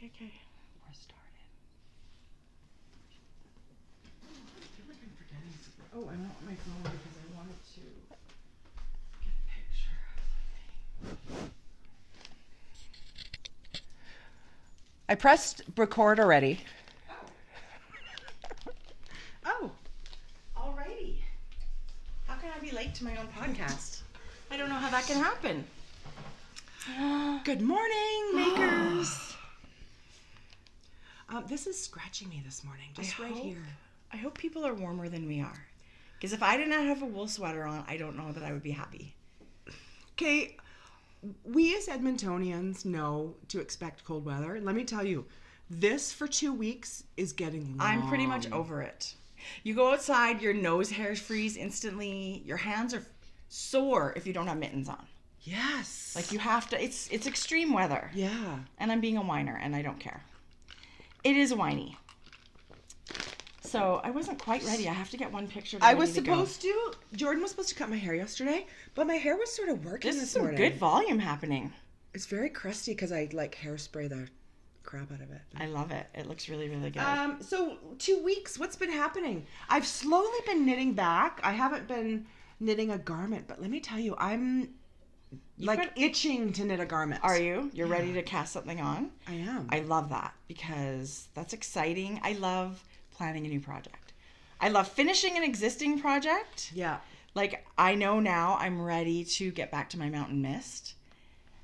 We're started. I feel like I'm forgetting something. Oh, I want my phone because I wanted to get a picture of something. I pressed record already. Oh, alrighty. How can I be late to my own podcast? I don't know how that can happen. Good morning, makers. This is scratching me this morning, just right here. I hope people are warmer than we are. Because if I did not have a wool sweater on, I don't know that I would be happy. Okay, we as Edmontonians know to expect cold weather. And let me tell you, this for 2 weeks is getting long. I'm pretty much over it. You go outside, your nose hairs freeze instantly. Your hands are sore if you don't have mittens on. Yes. Like you have to, it's extreme weather. Yeah. And I'm being a whiner and I don't care. It is whiny. So I wasn't quite ready. I have to get one picture. I was supposed to. Jordan was supposed to cut my hair yesterday, but my hair was sort of working this morning. There's some good volume happening. It's very crusty because I like hairspray the crap out of it. I love it. It looks really, really good. So 2 weeks, what's been happening? I've slowly been knitting back. I haven't been knitting a garment, but let me tell you, I'm itching to knit a garment. Are you? You're ready to cast something on? I am. I love that because that's exciting. I love planning a new project. I love finishing an existing project. Yeah. Like I know now I'm ready to get back to my mountain mist.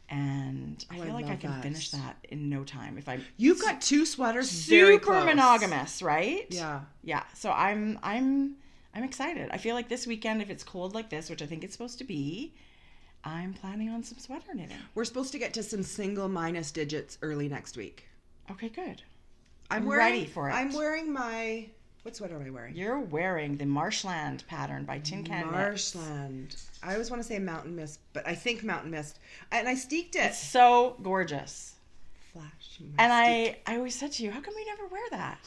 And I feel like I can finish that in no time. If I'm You've got 2 sweaters very super close. monogamous, right? Yeah. Yeah. So I'm excited. I feel like this weekend, if it's cold like this, which I think it's supposed to be, I'm planning on some sweater knitting. We're supposed to get to some single minus digits early next week. Okay, good. I'm ready for it. I'm wearing my... What sweater am I wearing? You're wearing the Marshland pattern by Tin Can Knits. Marshland. I always want to say Mountain Mist, but I think Mountain Mist. And I steeked it. It's so gorgeous. Flash. And I always said to you, how come we never wear that?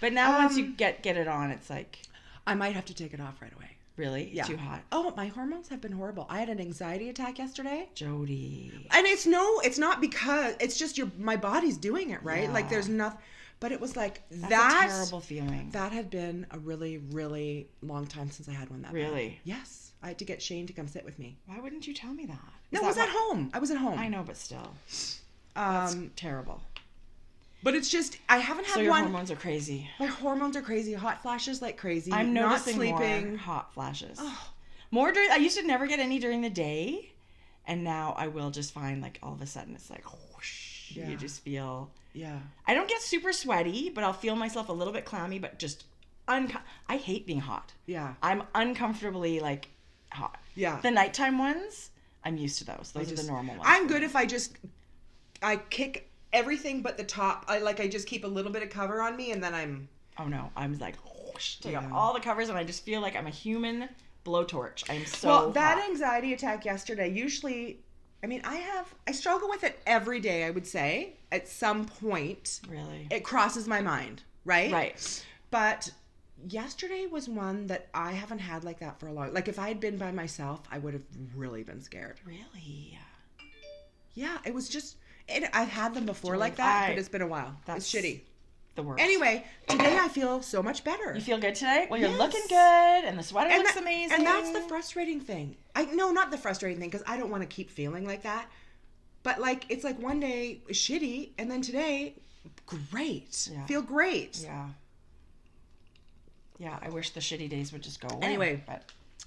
But now once you get it on, it's like... I might have to take it off right away. Really? Yeah. Too hot? Oh, my hormones have been horrible. I had an anxiety attack yesterday. Jodi. And it's not because, it's just my body's doing it, right? Yeah. Like there's nothing, but it was like That's a terrible feeling. That had been a really, really long time since I had one that Really? bad. Yes. I had to get Shane to come sit with me. Why wouldn't you tell me that? No, I was at home. I was at home. I know, but still. That's terrible. But it's just, I haven't had one. So your hormones are crazy. My hormones are crazy. Hot flashes like crazy. I'm noticing not sleeping. More hot flashes. Oh. More I used to never get any during the day. And now I will just find like all of a sudden it's like whoosh. Yeah. You just feel. Yeah. I don't get super sweaty, but I'll feel myself a little bit clammy, but just I hate being hot. Yeah. I'm uncomfortably like hot. Yeah. The nighttime ones, I'm used to those. Those are the normal ones. I'm good if I kick everything but the top. I just keep a little bit of cover on me and then I'm... Oh no, I'm like, whoosh, take off all the covers and I just feel like I'm a human blowtorch. I'm so that hot. Anxiety attack yesterday, usually, I mean, I struggle with it every day, I would say. At some point. Really? It crosses my mind, right? Right. But yesterday was one that I haven't had like that for a long... Like if I had been by myself, I would have really been scared. Really? Yeah, it was just... I've had them before like that, but it's been a while. It's shitty. The worst. Anyway, today I feel so much better. You feel good today? Well, you're looking good, and the sweater looks amazing. And that's the frustrating thing. No, not the frustrating thing, because I don't want to keep feeling like that. But like, it's like one day shitty, and then today, great. Yeah. Feel great. Yeah. Yeah, I wish the shitty days would just go away. Anyway, but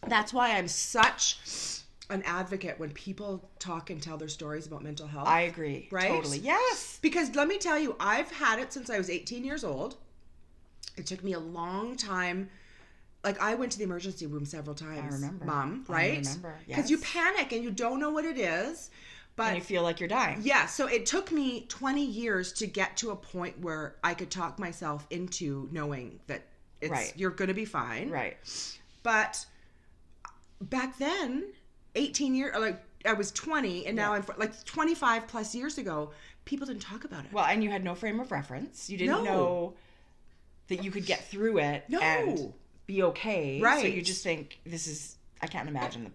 that's why I'm such an advocate when people talk and tell their stories about mental health. I agree. Right? Totally. Yes. Because let me tell you, I've had it since I was 18 years old. It took me a long time. Like, I went to the emergency room several times. I remember. Mom, right? I remember, yes. Because you panic and you don't know what it is. But and you feel like you're dying. Yeah, so it took me 20 years to get to a point where I could talk myself into knowing that you're going to be fine. Right. But back then... 18 years, like I was 20 and now I'm like 25 plus years ago, people didn't talk about it. Well, and you had no frame of reference. You didn't know that you could get through it and be okay. Right. So you just think I can't imagine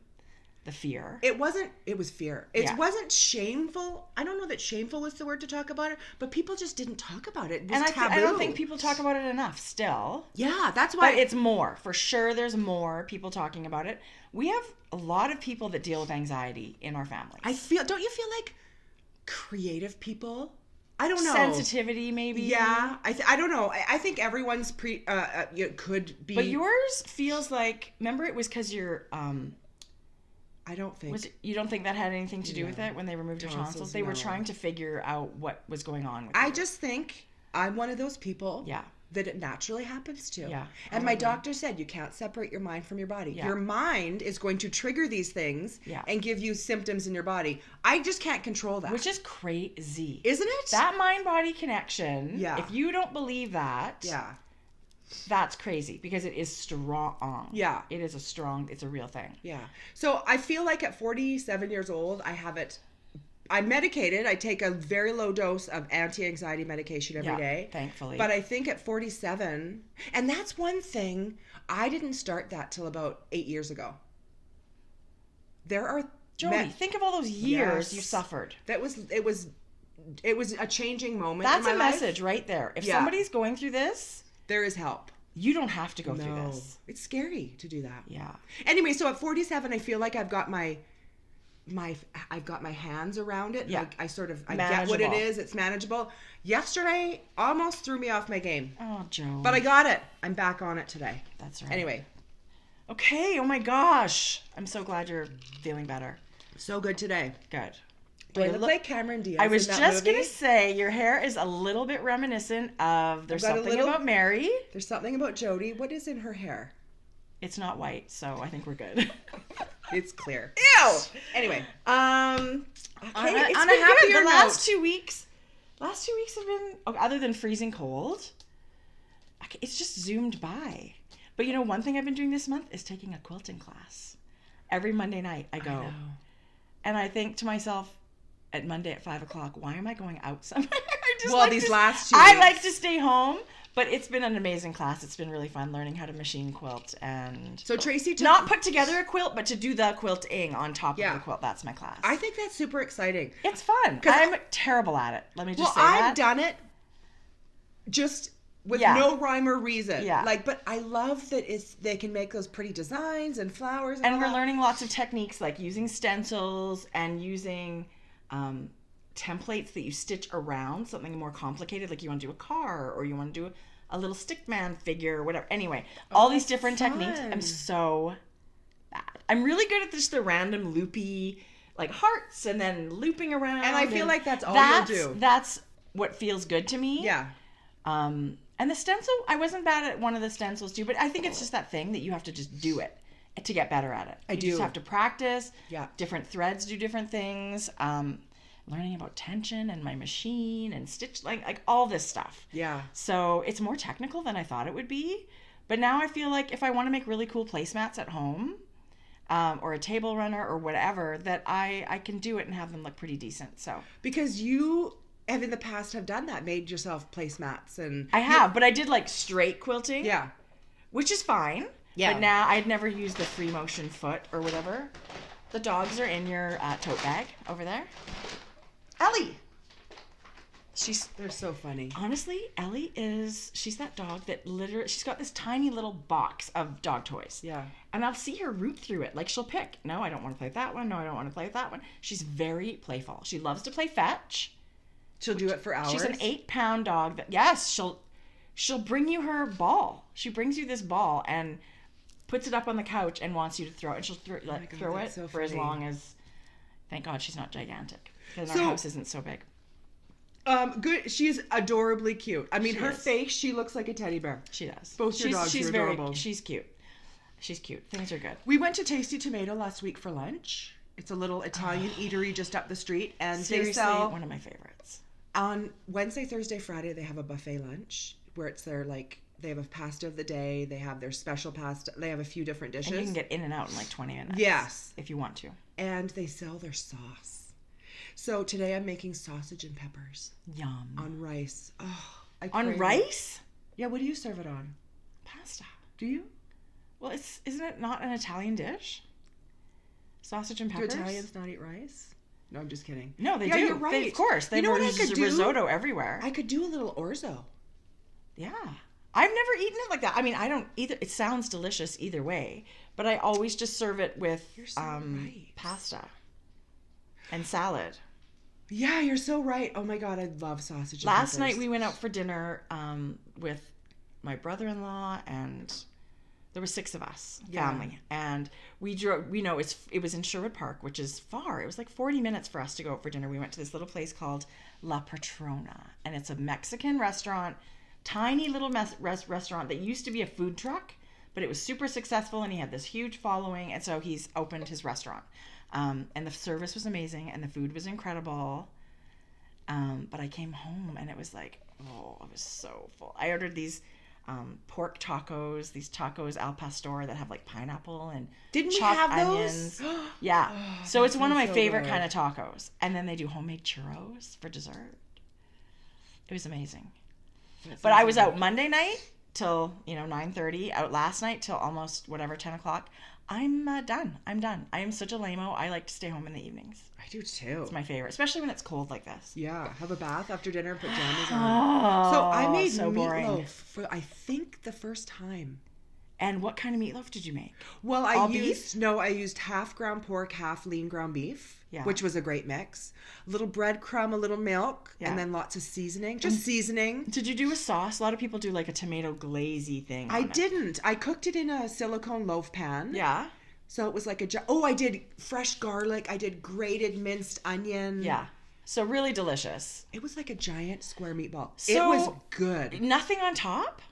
the fear. It was fear. It wasn't shameful. I don't know that shameful was the word to talk about it, but people just didn't talk about it. It was taboo. I don't think people talk about it enough still. Yeah, that's why. But it's more. For sure, there's more people talking about it. We have a lot of people that deal with anxiety in our family. Don't you feel like creative people? I don't know. Sensitivity, maybe. Yeah, I don't know. I think everyone's could be. But yours feels like. Remember, it was because you're. I don't think. You don't think that had anything to do with it when they removed your tonsils? They were trying to figure out what was going on with you. I just think I'm one of those people. Yeah. That it naturally happens to. Yeah. And my doctor said you can't separate your mind from your body. Yeah. Your mind is going to trigger these things and give you symptoms in your body. I just can't control that. Which is crazy. Isn't it? That mind-body connection, yeah. If you don't believe that, that's crazy because it is strong. Yeah. It is it's a real thing. Yeah. So I feel like at 47 years old, I'm medicated. I take a very low dose of anti-anxiety medication every day. Thankfully. But I think at 47, and that's one thing, I didn't start that till about 8 years ago. There are... Jodi, think of all those years you suffered. It was a changing moment. That's in my life. Message right there. If somebody's going through this, there is help. You don't have to go through this. It's scary to do that. Yeah. Anyway, so at 47, I feel like I've got my hands around it. Yeah. Like I get what it is. It's manageable. Yesterday almost threw me off my game. Oh, Joe. But I got it. I'm back on it today. That's right. Anyway. Okay. Oh my gosh. I'm so glad you're feeling better. So good today. Good. Do I look like Cameron Diaz? I was just going to say your hair is a little bit reminiscent of There's Something About Mary. There's Something About Jodi. What is in her hair? It's not white, so I think we're good. It's clear. Ew. Anyway, on a happier the note. last 2 weeks have been other than freezing cold. It's just zoomed by. But you know, one thing I've been doing this month is taking a quilting class. Every Monday night I go, and I think to myself at Monday at 5:00, why am I going out somewhere? Last 2 weeks. I like to stay home. But it's been an amazing class. It's been really fun learning how to machine quilt and so Tracie not put together a quilt, but to do the quilting on top of the quilt. That's my class. I think that's super exciting. It's fun. I'm terrible at it. Let me just say I've done it just with no rhyme or reason. Yeah. But I love that they can make those pretty designs and flowers. And we're learning lots of techniques like using stencils and using templates that you stitch around something more complicated, like you want to do a car or you want to do a little stick man figure or whatever. Anyway, all these different techniques. I'm so bad. I'm really good at just the random loopy, like hearts and then looping around. And I feel like that's all you do. That's what feels good to me. Yeah. And the stencil, I wasn't bad at one of the stencils too, but I think it's just that thing that you have to just do it to get better at it. You just have to practice. Yeah. Different threads do different things. Learning about tension and my machine and stitch, like all this stuff. Yeah. So it's more technical than I thought it would be. But now I feel like if I want to make really cool placemats at home, or a table runner or whatever, that I can do it and have them look pretty decent. So because you have in the past have done that, made yourself placemats and I have, but I did like straight quilting. Yeah. Which is fine. Yeah. But now I'd never used the free motion foot or whatever. The dogs are in your tote bag over there. Ellie. They're so funny. Honestly, Ellie she's that dog that literally, she's got this tiny little box of dog toys. Yeah. And I'll see her root through it. Like she'll pick, no, I don't want to play with that one. No, I don't want to play with that one. She's very playful. She loves to play fetch. She'll do it for hours. She's an 8-pound dog that, yes, she'll bring you her ball. She brings you this ball and puts it up on the couch and wants you to throw it. And she'll throw it so for as funny. long as, thank God she's not gigantic. Because our house isn't so big. Good. She's adorably cute. I mean, her is. face, she looks like a teddy bear. She does. Both your dogs are adorable. She's cute. She's cute. Things are good. We went to Tasty Tomato last week for lunch. It's a little Italian eatery just up the street, and Seriously, they sell one of my favorites. on Wednesday, Thursday, Friday. They have a buffet lunch where it's their they have a pasta of the day. They have their special pasta. They have a few different dishes. And you can get in and out in like 20 minutes. Yes, if you want to. And they sell their sauce. So today I'm making sausage and peppers. Yum. On rice. Oh, on rice? Yeah. What do you serve it on? Pasta. Do you? Well, isn't it not an Italian dish? sausage and Do peppers. Italians not eat rice? No, I'm just kidding. No, they Yeah, do. you're right. Of course. They You know what I could do? risotto everywhere. I could do a little orzo. Yeah. I've never eaten it like that. I mean, I don't either. It sounds delicious either way, but I always just serve it with right. pasta and salad. Yeah, you're so right. Oh my God, I love sausage and Last peppers. night we went out for dinner with my brother-in-law, and there were 6 of us, family. And we drove, it was in Sherwood Park, which is far. It was like 40 minutes for us to go out for dinner. We went to this little place called La Patrona, and it's a Mexican restaurant, tiny little restaurant that used to be a food truck, but it was super successful, and he had this huge following, and so he's opened his restaurant. And the service was amazing, and the food was incredible. But I came home, and it was like, I was so full. I ordered these pork tacos, these tacos al pastor that have like pineapple and Didn't we chopped have onions. those? Yeah. Oh, So it's one of my so favorite good. kind of tacos. And then they do homemade churros for dessert. It was amazing. But I was out Monday night till 9:30, out last night till almost 10 o'clock. I'm done. I am such a lame-o. I like to stay home in the evenings. I do too. It's my favorite, especially when it's cold like this. Yeah, have a bath after dinner, put jammies on. So I made so boring. meatloaf for I think the first time. And what kind of meatloaf did you make? Well, All I used half ground pork, half lean ground beef, which was a great mix. A little breadcrumb, a little milk, and then lots of seasoning. Just seasoning. Did you do a sauce? A lot of people do like a tomato glazy thing. I didn't. I cooked it in a silicone loaf pan. Yeah. So it was like I did fresh garlic. I did grated minced onion. Yeah. So really delicious. It was like a giant square meatball. So, it was good. Nothing on top?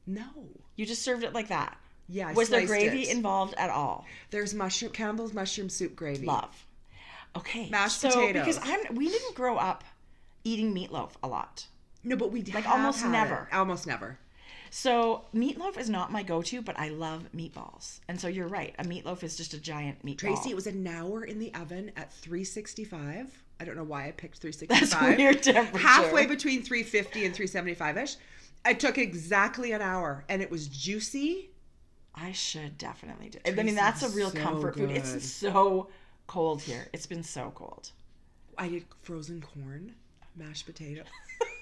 No. You just served it like that? Yeah, Was there gravy involved at all? There's Campbell's mushroom soup gravy. Love. Okay. Mashed potatoes. Because we didn't grow up eating meatloaf a lot. No, but we almost never. Almost never. So meatloaf is not my go-to, but I love meatballs. And so you're right. A meatloaf is just a giant meatball. Tracy, it was an hour in the oven at 365. I don't know why I picked 365. That's weird temperature. Halfway between 350 and 375-ish. It took exactly an hour, and it was juicy. I should definitely do. Tracy, I mean, that's a real so comfort food. good. It's so cold here. It's been so cold. I did frozen corn, mashed potato.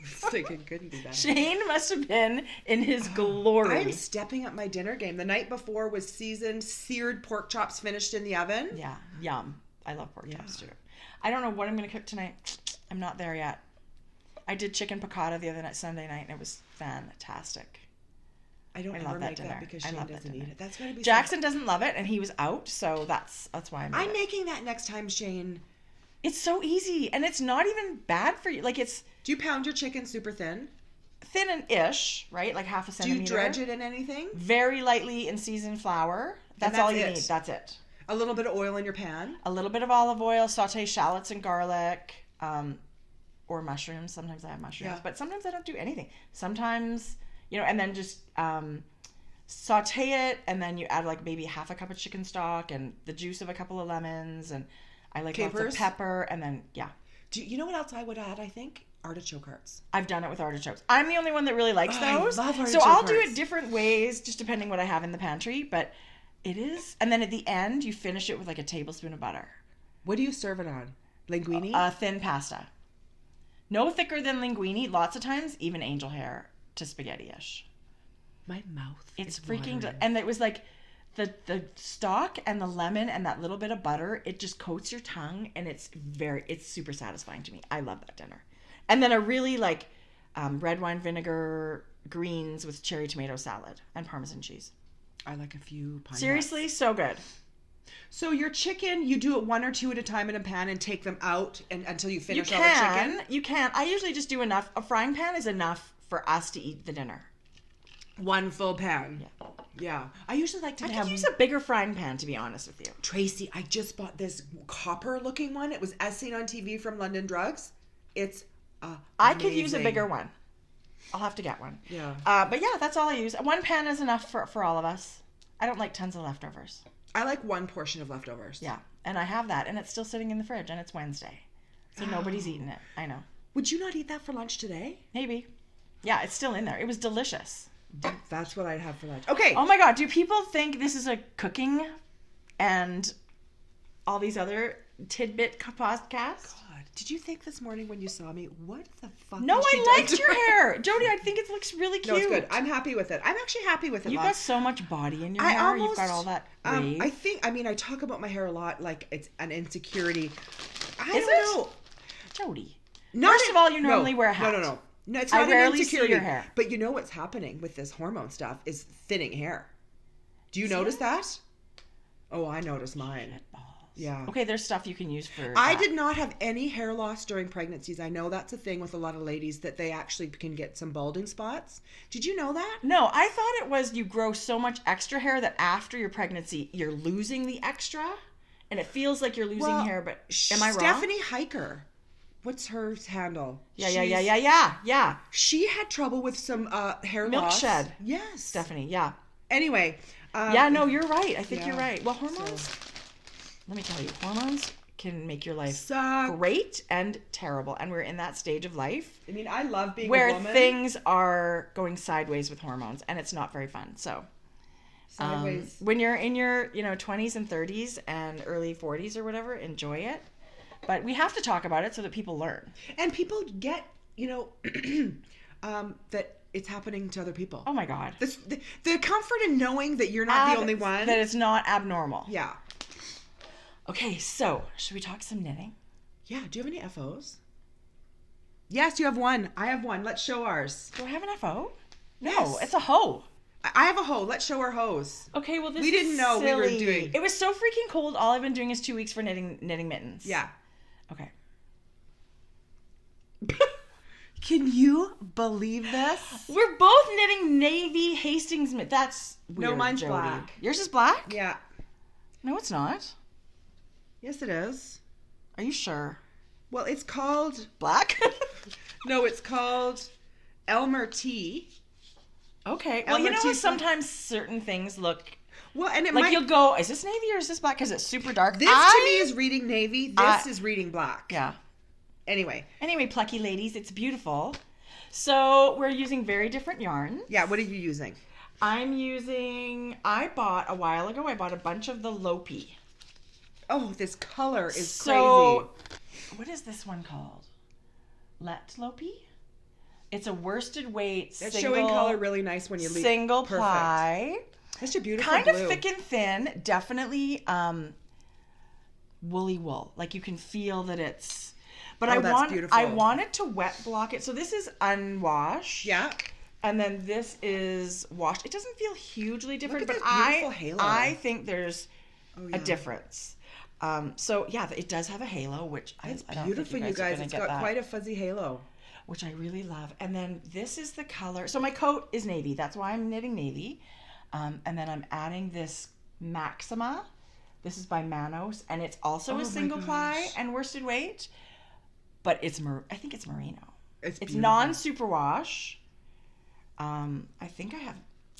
It's like it couldn't be better. Shane must have been in his glory. I'm stepping up my dinner game. The night before was seasoned, seared pork chops finished in the oven. Yeah, yum. I love pork chops too. I don't know what I'm going to cook tonight. I'm not there yet. I did chicken piccata the other night, Sunday night, and it was fantastic. I don't ever love that make dinner. that because I Shane love that doesn't eat dinner. it. That's gotta be Jackson doesn't love it, and he was out, so that's why I'm making that next time, Shane. It's so easy, and it's not even bad for you. Like, it's Do you pound your chicken super thin? thin and ish, right? Like half a centimeter. Do you dredge it in anything? Very lightly in seasoned flour. That's all you need. That's it. A little bit of oil in your pan. A little bit of olive oil, saute shallots and garlic, or mushrooms. Sometimes I have mushrooms, but sometimes I don't do anything. Sometimes, and then just saute it, and then you add like maybe half a cup of chicken stock and the juice of a couple of lemons, and I like lots of pepper, and then Do you know what else I would add? I think artichoke hearts. I've done it with artichokes. I'm the only one that really likes those. I love artichoke so I'll do hearts. it different ways, just depending what I have in the pantry. But it is, and then at the end, you finish it with like a tablespoon of butter. What do you serve it on? Linguine? Thin pasta. No thicker than linguine. Lots of times, even angel hair to spaghetti-ish. My mouth. It's freaking, and it was like the stock and the lemon and that little bit of butter. It just coats your tongue, and it's super satisfying to me. I love that dinner. And then a really like red wine vinegar greens with cherry tomato salad and Parmesan cheese. I like a few pine Seriously, nuts. so good. So your chicken, you do it one or two at a time in a pan and take them out until you finish all the chicken? You can. I usually just do enough. A frying pan is enough for us to eat the dinner. One full pan. Yeah. I usually like to I have... could use a bigger frying pan, to be honest with you. Tracy, I just bought this copper-looking one. It was as seen on TV from London Drugs. It's I could use a bigger one. I'll have to get one. Yeah. But yeah, that's all I use. One pan is enough for all of us. I don't like tons of leftovers. I like one portion of leftovers. Yeah, and I have that, and it's still sitting in the fridge, and it's Wednesday. So nobody's eaten it. I know. Would you not eat that for lunch today? Maybe. Yeah, it's still in there. It was delicious. That's what I'd have for lunch. Okay. Oh my God, do people think this is a cooking and all these other tidbit podcasts. God, did you think this morning when you saw me, what the fuck? No, has she I done liked to your her hair. Jodi, I think it looks really cute. No, it's good. I'm happy with it. I'm actually happy with it. You've Lon. got so much body in your hair. You've got all that wave. I talk about my hair a lot like it's an insecurity. I Is don't know. Jodi. First of all, you normally no, wear a hat. No, it's not I rarely an insecurity. see your hair. But you know what's happening with this hormone stuff is thinning hair. Do you notice that? Oh, I notice mine. Shitballs. Yeah. Okay, there's stuff you can use for I that. did not have any hair loss during pregnancies. I know that's a thing with a lot of ladies that they actually can get some balding spots. Did you know that? No, I thought it was you grow so much extra hair that after your pregnancy, you're losing the extra. And it feels like you're losing hair, but am I wrong? Stephanie Hiker. What's her handle? Yeah. She had trouble with some hair loss. Milkshed. Yes. Stephanie, yeah. Anyway. Yeah, no, you're right. I think you're right. Well, hormones, let me tell you, hormones can make your life great and terrible. And we're in that stage of life. I mean, I love being where a woman. things are going sideways with hormones, and it's not very fun. So, sideways. When you're in your 20s and 30s and early 40s or whatever, enjoy it. But we have to talk about it so that people learn. And people get, that it's happening to other people. Oh my God. The comfort in knowing that you're not the only one. That it's not abnormal. Yeah. Okay, so should we talk some knitting? Yeah. Do you have any FOs? Yes, you have one. I have one. Let's show ours. Do I have an FO? No, Yes. It's a hoe. I have a hoe. Let's show our hose. Okay, well, we didn't know silly. we were doing. It was so freaking cold. All I've been doing is 2 weeks for knitting mittens. Yeah. Okay. Can you believe this? We're both knitting navy Hastings mittens. That's weird, No, mine's Jodi. black. Yours is black? Yeah. No, it's not. Yes, it is. Are you sure? Well, it's called. Black? No, it's called Elmer T. Okay. Well, Elmer you know T. how sometimes certain things look Well, and it like might. you'll go, is this navy or is this black? Because it's super dark. This to me is reading navy. This is reading black. Yeah. Anyway, plucky ladies, it's beautiful. So we're using very different yarns. yeah. What are you using? I bought a while ago, I bought a bunch of the Lopi. Oh, this color is So, crazy. what is this one called? Let Lopi? It's a worsted weight It's single, showing color really nice when you leave. single Perfect. ply. Such a beautiful Kind blue. of thick and thin. Definitely woolly wool. Like you can feel that it's. But that's beautiful. I wanted to wet block it. So this is unwashed. Yeah. And then this is washed. It doesn't feel hugely different, Look at but this beautiful halo. I think there's yeah. a difference. So yeah, it does have a halo, which It's I don't beautiful, think you guys. are It's gonna got get that, quite a fuzzy halo. which I really love. And then this is the color. So my coat is navy. That's why I'm knitting navy. And then I'm adding this Maxima. This is by Manos, and it's also Oh a my single ply gosh. and worsted weight, but I think it's merino. It's It's beautiful. non-superwash. I think I have,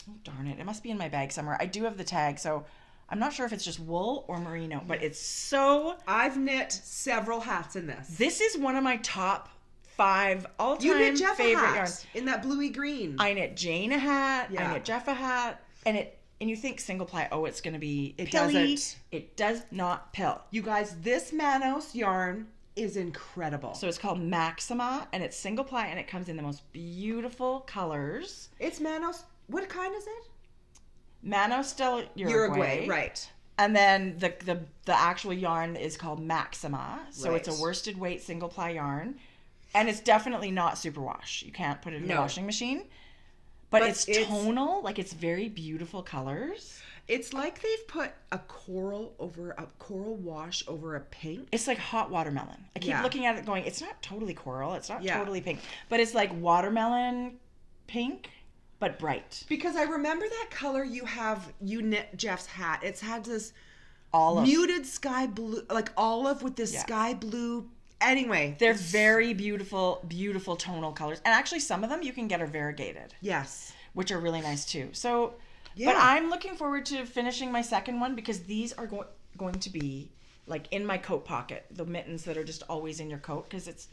oh, darn it. It must be in my bag somewhere. I do have the tag, so I'm not sure if it's just wool or merino, but it's so... I've knit several hats in this. This is one of my top 5 all-time You knit Jeff a favorite hat yarns. in that bluey green. I knit Jane a hat. Yeah. I knit Jeff a hat. And you think single ply, oh, it's going to be It pilly. doesn't. It does not pill. You guys, this Manos yarn is incredible. So it's called Maxima, and it's single ply, and it comes in the most beautiful colors. It's Manos. What kind is it? Manos del Uruguay. Right. And then the actual yarn is called Maxima. So it's Right. a worsted weight single ply yarn. And it's definitely not superwash. You can't put it in the No. washing machine. But it's tonal, like it's very beautiful colors. It's like they've put a coral wash over a pink. It's like hot watermelon. I keep Yeah. looking at it going, it's not totally coral, it's not Yeah. totally pink, but it's like watermelon pink, but bright. Because I remember that color you knit Jeff's hat. It's had this Olive. muted sky blue, like olive with this Yeah. sky blue. Anyway. They're very beautiful, beautiful tonal colors. And actually some of them you can get are variegated, Yes. which are really nice too. So, Yeah. but I'm looking forward to finishing my second one because these are going to be like in my coat pocket, the mittens that are just always in your coat because it's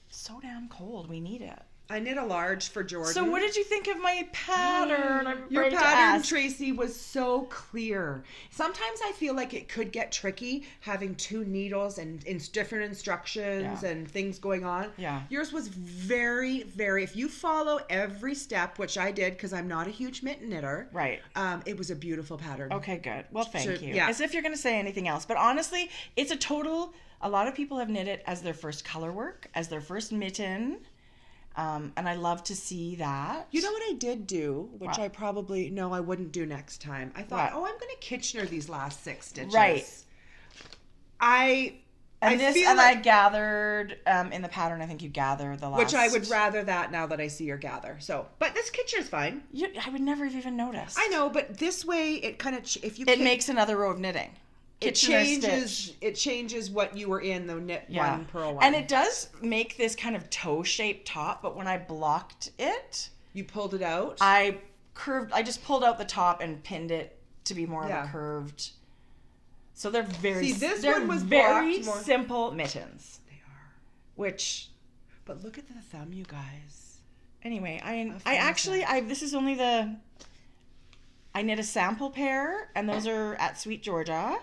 so damn cold. We need it. I knit a large for Jordan. So what did you think of my pattern? Your pattern, Tracie, was so clear. Sometimes I feel like it could get tricky having 2 needles and different instructions and things going on. Yeah. Yours was very, very, if you follow every step, which I did because I'm not a huge mitten knitter. Right. It was a beautiful pattern. Okay, good. Well, thank you. Yeah. As if you're going to say anything else. But honestly, it's a lot of people have knit it as their first color work, as their first mitten. And I love to see that. You know what I did do, which I wouldn't do next time. I thought, I'm going to Kitchener these last 6 stitches. Right. I gathered in the pattern. I think you gather the last. Which I would rather that now that I see your gather. So, but this Kitchener's fine. I would never have even noticed. I know, but this way it kind of it makes another row of knitting. It changes what you were in the knit one purl one. And it does make this kind of toe-shaped top, but when I blocked it, you pulled it out. I just pulled out the top and pinned it to be more of a curved. So they're very very simple mittens. They are. But look at the thumb, you guys. Anyway, this is only I knit a sample pair, and those are at Sweet Georgia.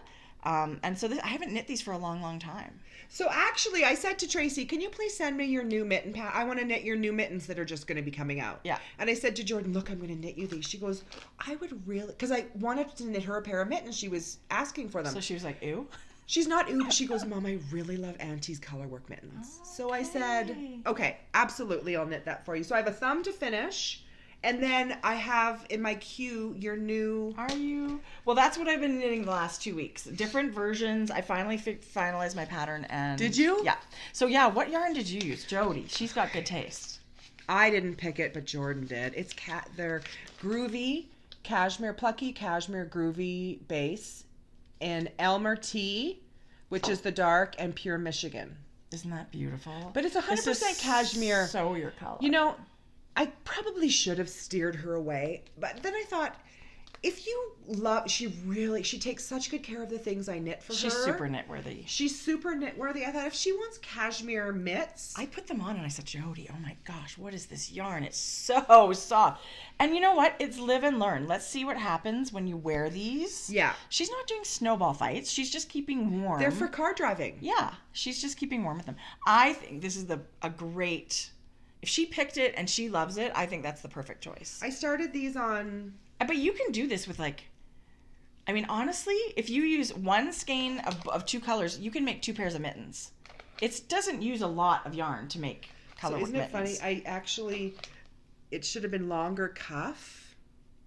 And so I haven't knit these for a long, long time. So actually, I said to Tracie, can you please send me your new mitten pattern? I want to knit your new mittens that are just going to be coming out. Yeah. And I said to Jordan, look, I'm going to knit you these. She goes, I would really, because I wanted to knit her a pair of mittens. She was asking for them. So she was like, ew? She's not ew, but she goes, Mom, I really love Auntie's colorwork mittens. Okay. So I said, okay, absolutely, I'll knit that for you. So I have a thumb to finish. And then I have in my queue your new... Are you? Well, that's what I've been knitting the last 2 weeks. Different versions. I finally finalized my pattern and... Did you? Yeah. So what yarn did you use? Jodi. She's got good taste. I didn't pick it, but Jordan did. They're groovy, plucky cashmere groovy base, and Elmer Tea, which is the dark, and pure Michigan. Isn't that beautiful? But it's 100% cashmere. So your color. You know... I probably should have steered her away, but then I thought, if you love, she takes such good care of the things I knit for her. She's super knitworthy. I thought if she wants cashmere mitts. I put them on and I said, Jodi, oh my gosh, what is this yarn? It's so soft. And you know what? It's live and learn. Let's see what happens when you wear these. Yeah. She's not doing snowball fights. She's just keeping warm. They're for car driving. Yeah. She's just keeping warm with them. I think this is a great... If she picked it and she loves it, I think that's the perfect choice. I started these on... But you can do this with honestly, if you use one skein of 2 colors, you can make 2 pairs of mittens. It doesn't use a lot of yarn to make colorwork mittens. Isn't it funny? It should have been longer cuff.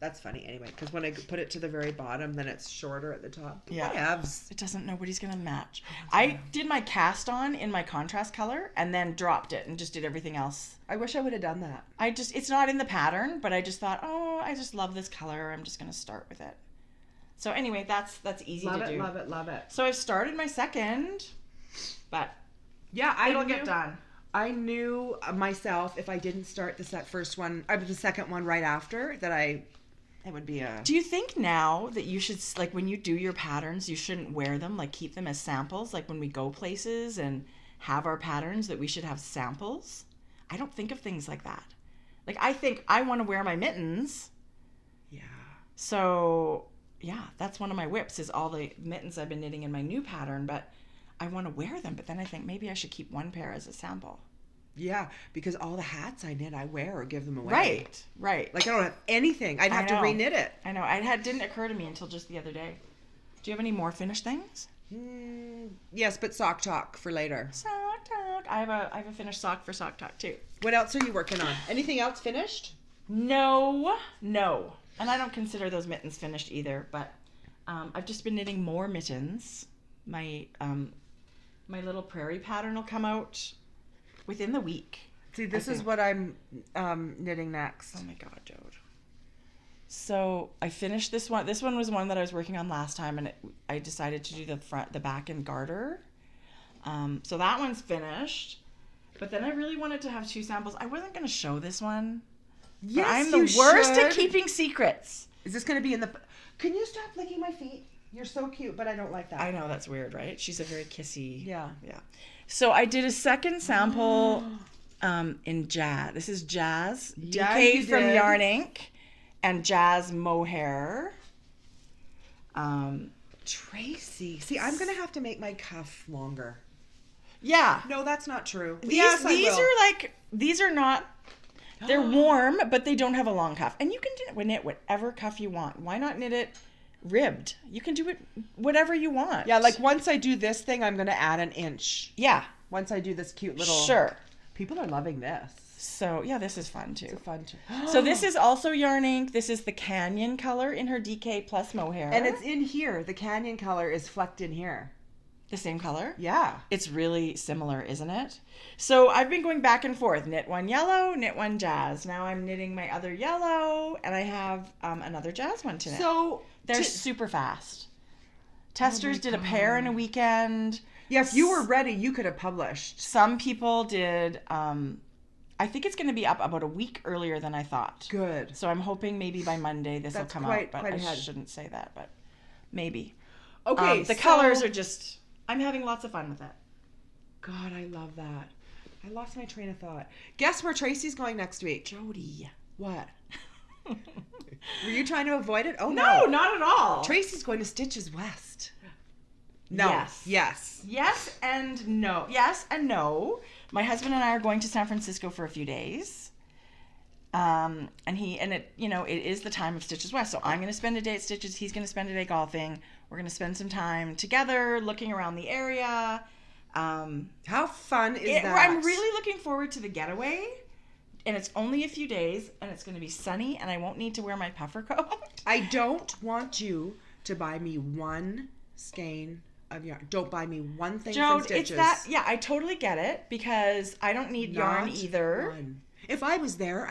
That's funny anyway, because when I put it to the very bottom, then it's shorter at the top. Yeah. It doesn't, nobody's going to match. I did my cast on in my contrast color and then dropped it and just did everything else. I wish I would have done that. It's not in the pattern, but I just thought, I just love this color. I'm just going to start with it. So anyway, that's easy to do. Love it. So I've started my second, but it'll get done. I knew myself if I didn't start the second one right after that it would be a... Do you think now that you should, when you do your patterns, you shouldn't wear them, keep them as samples, when we go places and have our patterns, that we should have samples? I don't think of things like that. I think I want to wear my mittens. Yeah. So, that's one of my whips is all the mittens I've been knitting in my new pattern, but I want to wear them. But then I think maybe I should keep one pair as a sample. Yeah, because all the hats I knit, I wear or give them away. Right. I don't have anything. I'd have to reknit it. I know. It didn't occur to me until just the other day. Do you have any more finished things? Yes, but sock talk for later. Sock talk. I have a finished sock for sock talk too. What else are you working on? Anything else finished? No. And I don't consider those mittens finished either. But I've just been knitting more mittens. My little prairie pattern will come out within the week. See, this is what I'm knitting next. Oh my God, Jode. So I finished this one. This one was one that I was working on last time, and I decided to do the back and garter. So that one's finished. But then I really wanted to have 2 samples. I wasn't going to show this one. Yes, I'm the worst at keeping secrets. Is this going to be in the... Can you stop licking my feet? You're so cute, but I don't like that. I know, that's weird, right? She's a very kissy... Yeah. So I did a second sample in Jazz. This is Jazz. Yeah, DK you from did. Yarn Inc. and Jazz Mohair. Tracie. See, I'm going to have to make my cuff longer. Yeah. No, that's not true. These These are not, they're warm, but they don't have a long cuff. And you can knit whatever cuff you want. Why not knit it ribbed? You can do it whatever you want. Yeah, like once I do this thing, I'm going to add an inch. Yeah. Once I do this cute little... Sure. People are loving this. So, yeah, this is fun too. It's fun too. So this is also Yarn Inc. This is the Canyon color in her DK plus mohair. And it's in here. The Canyon color is flecked in here. the same color. Yeah. It's really similar, isn't it? So I've been going back and forth. Knit one yellow, knit one jazz. Now I'm knitting my other yellow, and I have another jazz one to knit. So they're super fast. Testers did a pair in a weekend. Yeah, if you were ready, you could have published. Some people did. I think it's going to be up about a week earlier than I thought. Good. So I'm hoping maybe by Monday this will come out. But quite I ahead. shouldn't say that, but maybe. Okay. The colors are just. I'm having lots of fun with it. God, I love that. I lost my train of thought. Guess where Tracie's going next week? Jodi. What? Were you trying to avoid it? Oh No, no. not at all. Tracie's going to Stitches West. No. Yes. Yes. Yes and no. Yes and no. My husband and I are going to San Francisco for a few days. It is the time of Stitches West. So I'm going to spend a day at Stitches. He's going to spend a day golfing. We're going to spend some time together looking around the area. How fun is that? I'm really looking forward to the getaway. And it's only a few days, and it's going to be sunny, and I won't need to wear my puffer coat. I don't want you to buy me one skein of yarn. Don't buy me one thing from Stitches. It's that. Yeah, I totally get it because I don't need yarn either. One. If I was there,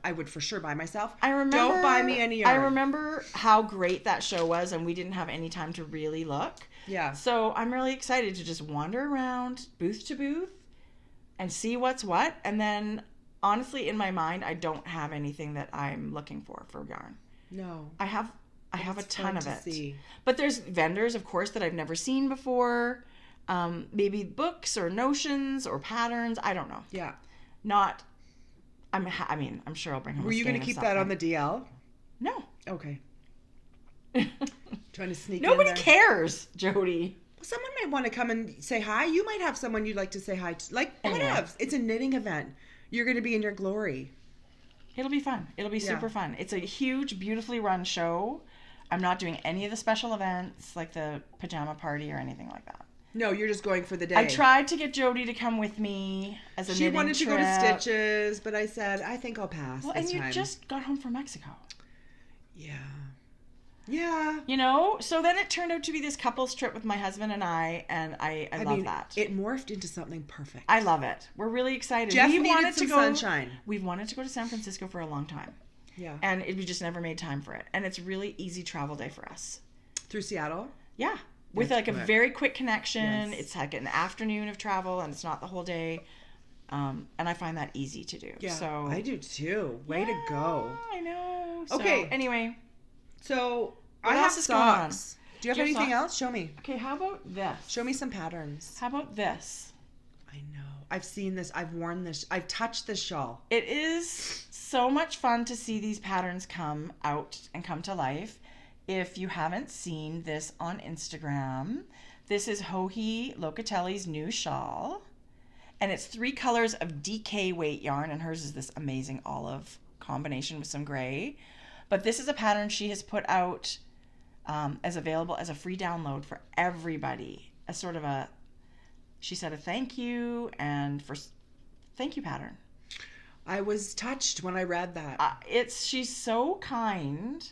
I would for sure buy myself. Don't buy me any yarn. I remember how great that show was, and we didn't have any time to really look. Yeah. So I'm really excited to just wander around booth to booth and see what's what. And then, honestly, in my mind, I don't have anything that I'm looking for yarn. No. I have a ton of it. See. But there's vendors, of course, that I've never seen before. Maybe books or notions or patterns. I don't know. Yeah. I'm sure I'll bring home. Were you going to keep that on the DL? No. Okay. Trying to sneak Nobody in there. cares, Jodi. Well, someone might want to come and say hi. You might have someone you'd like to say hi to. Like, Anyway. whatever. It's a knitting event. You're going to be in your glory. It'll be fun. It'll be super fun. It's a huge, beautifully run show. I'm not doing any of the special events like the pajama party or anything like that. No, you're just going for the day. I tried to get Jodi to come with me as a knitting wanted to go to trip. Stitches, but I said, I think I'll pass Well, this and you time. just got home from Mexico. Yeah. Yeah. You know? So then it turned out to be this couple's trip with my husband and I love that. It morphed into something perfect. I love it. We're really excited. Jeff needed some sunshine. We've wanted to go to San Francisco for a long time. Yeah. And we just never made time for it. And it's really easy travel day for us. Through Seattle? Yeah. With That's like quick. a very quick connection. Yes. It's like an afternoon of travel and it's not the whole day. And I find that easy to do. Yeah. So I do too. Way to go. I know. Okay. So, anyway. So What I have else is going on? socks. Do you have Do you have anything socks? else? Show me. Okay, how about this? Show me some patterns. How about this? I know. I've seen this. I've worn this. I've touched this shawl. It is so much fun to see these patterns come out and come to life. If you haven't seen this on Instagram, this is Joji Locatelli's new shawl. And it's 3 colors of DK weight yarn, and hers is this amazing olive combination with some gray. But this is a pattern she has put out as available as a free download for everybody. As sort of she said a thank you and thank you pattern. I was touched when I read that. She's so kind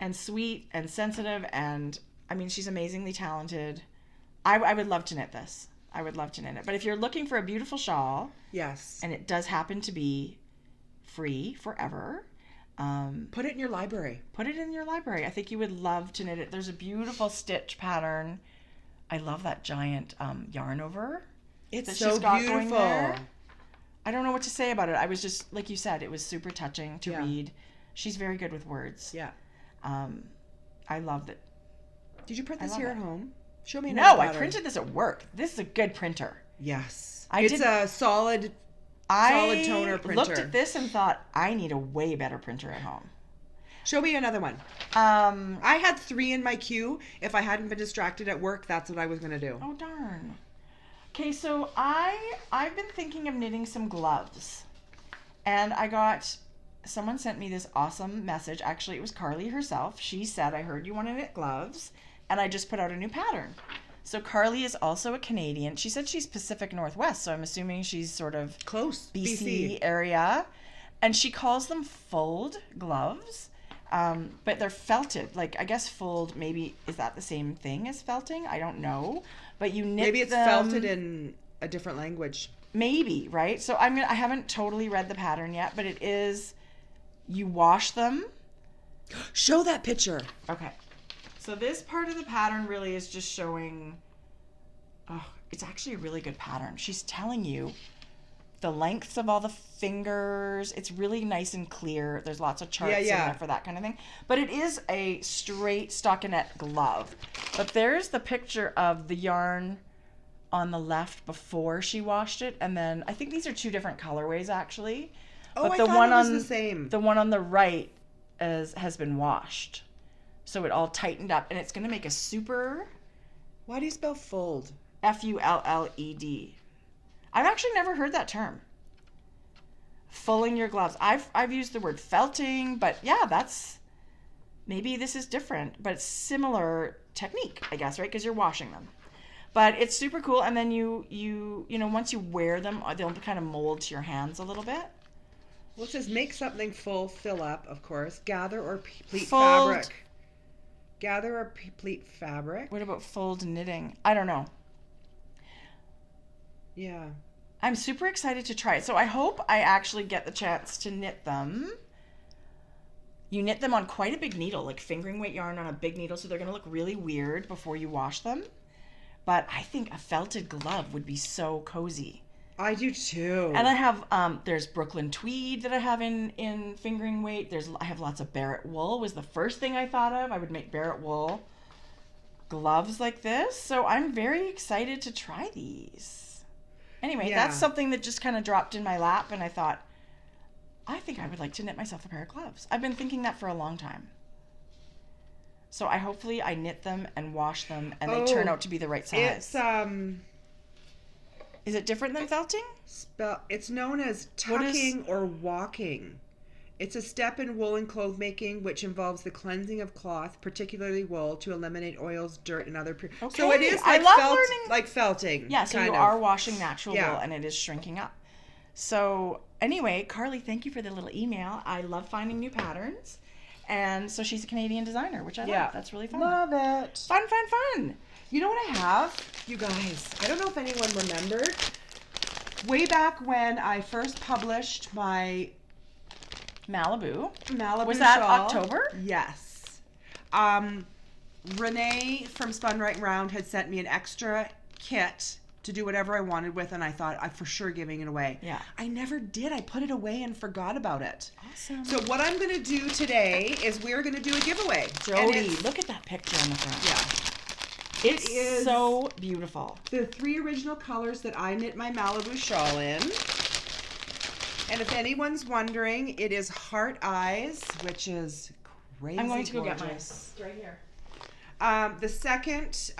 and sweet and sensitive, and I mean, she's amazingly talented. I would love to knit this. I would love to knit it. But if you're looking for a beautiful shawl, Yes. and it does happen to be free forever, Put it in your library. put it in your library. I think you would love to knit it. There's a beautiful stitch pattern. I love that giant yarn over. It's that so she's got going beautiful. there. I don't know what to say about it. I was just, like you said, it was super touching to read. She's very good with words. Yeah. I loved it. Did you print this love here it. at home? Show me No, another I pattern. printed this at work. This is a good printer. Yes. I It's did- a solid solid toner printer. Looked at this and thought, I need a way better printer at home. Show me another one. I had 3 in my queue. If I hadn't been distracted at work, that's what I was going to do. Oh, darn. Okay, so I've been thinking of knitting some gloves. And someone sent me this awesome message. Actually, it was Carly herself. She said, I heard you want to knit gloves. And I just put out a new pattern. So Carly is also a Canadian. She said she's Pacific Northwest, so I'm assuming she's sort of close BC area. And she calls them fold gloves, but they're felted. Like, I guess fold, maybe, is that the same thing as felting? I don't know. But you knit Maybe it's them, felted in a different language. Maybe, right? So I haven't totally read the pattern yet, but it is, you wash them. Show that picture. Okay. So this part of the pattern really is just showing, it's actually a really good pattern. She's telling you the lengths of all the fingers. It's really nice and clear. There's lots of charts in there for that kind of thing. But it is a straight stockinette glove. But there's the picture of the yarn on the left before she washed it. And then I think these are 2 different colorways actually. Oh, but I the thought one it was on the same. The one on the right has been washed. So it all tightened up, and it's going to make a super... Why do you spell fold? Fulled. I've actually never heard that term. Fulling your gloves. I've used the word felting, but yeah, maybe this is different, but it's similar technique, I guess, right? Because you're washing them. But it's super cool, and then you once you wear them, they'll kind of mold to your hands a little bit. Well, it says make something full, fill up, of course. Gather or pleat Fold. fabric. Gather or pleat fabric. What about fold knitting? I don't know. Yeah. I'm super excited to try it. So I hope I actually get the chance to knit them. You knit them on quite a big needle, like fingering weight yarn on a big needle, so they're going to look really weird before you wash them. But I think a felted glove would be so cozy. I do too. And I have, there's Brooklyn tweed that I have in fingering weight. I have lots of Barrett wool was the first thing I thought of. I would make Barrett wool gloves like this. So I'm very excited to try these. Anyway, that's something that just kind of dropped in my lap, and I thought, I think I would like to knit myself a pair of gloves. I've been thinking that for a long time. So hopefully I knit them and wash them, and they turn out to be the right size. Is it different than felting? It's known as tucking or walking. It's a step in woolen cloth making which involves the cleansing of cloth, particularly wool, to eliminate oils, dirt, and other... Okay. So it is like, like felting. Yeah, so you are washing natural wool, and it is shrinking up. So anyway, Carly, thank you for the little email. I love finding new patterns. And so she's a Canadian designer, which I love. That's really fun. Love it. Fun. You know what I have? You guys, I don't know if anyone remembered. Way back when I first published my Malibu was shawl. that October? Yes. Renee from Spun Right Round had sent me an extra kit to do whatever I wanted with, and I thought I'm for sure giving it away. Yeah. I never did. I put it away and forgot about it. Awesome. So what I'm going to do today is we're going to do a giveaway. Jodi, look at that picture on the front. Yeah. It is so beautiful. The 3 original colors that I knit my Malibu shawl in. And if anyone's wondering, it is Heart Eyes, which is crazy. I'm going to go gorgeous. get mine. It's right here. The second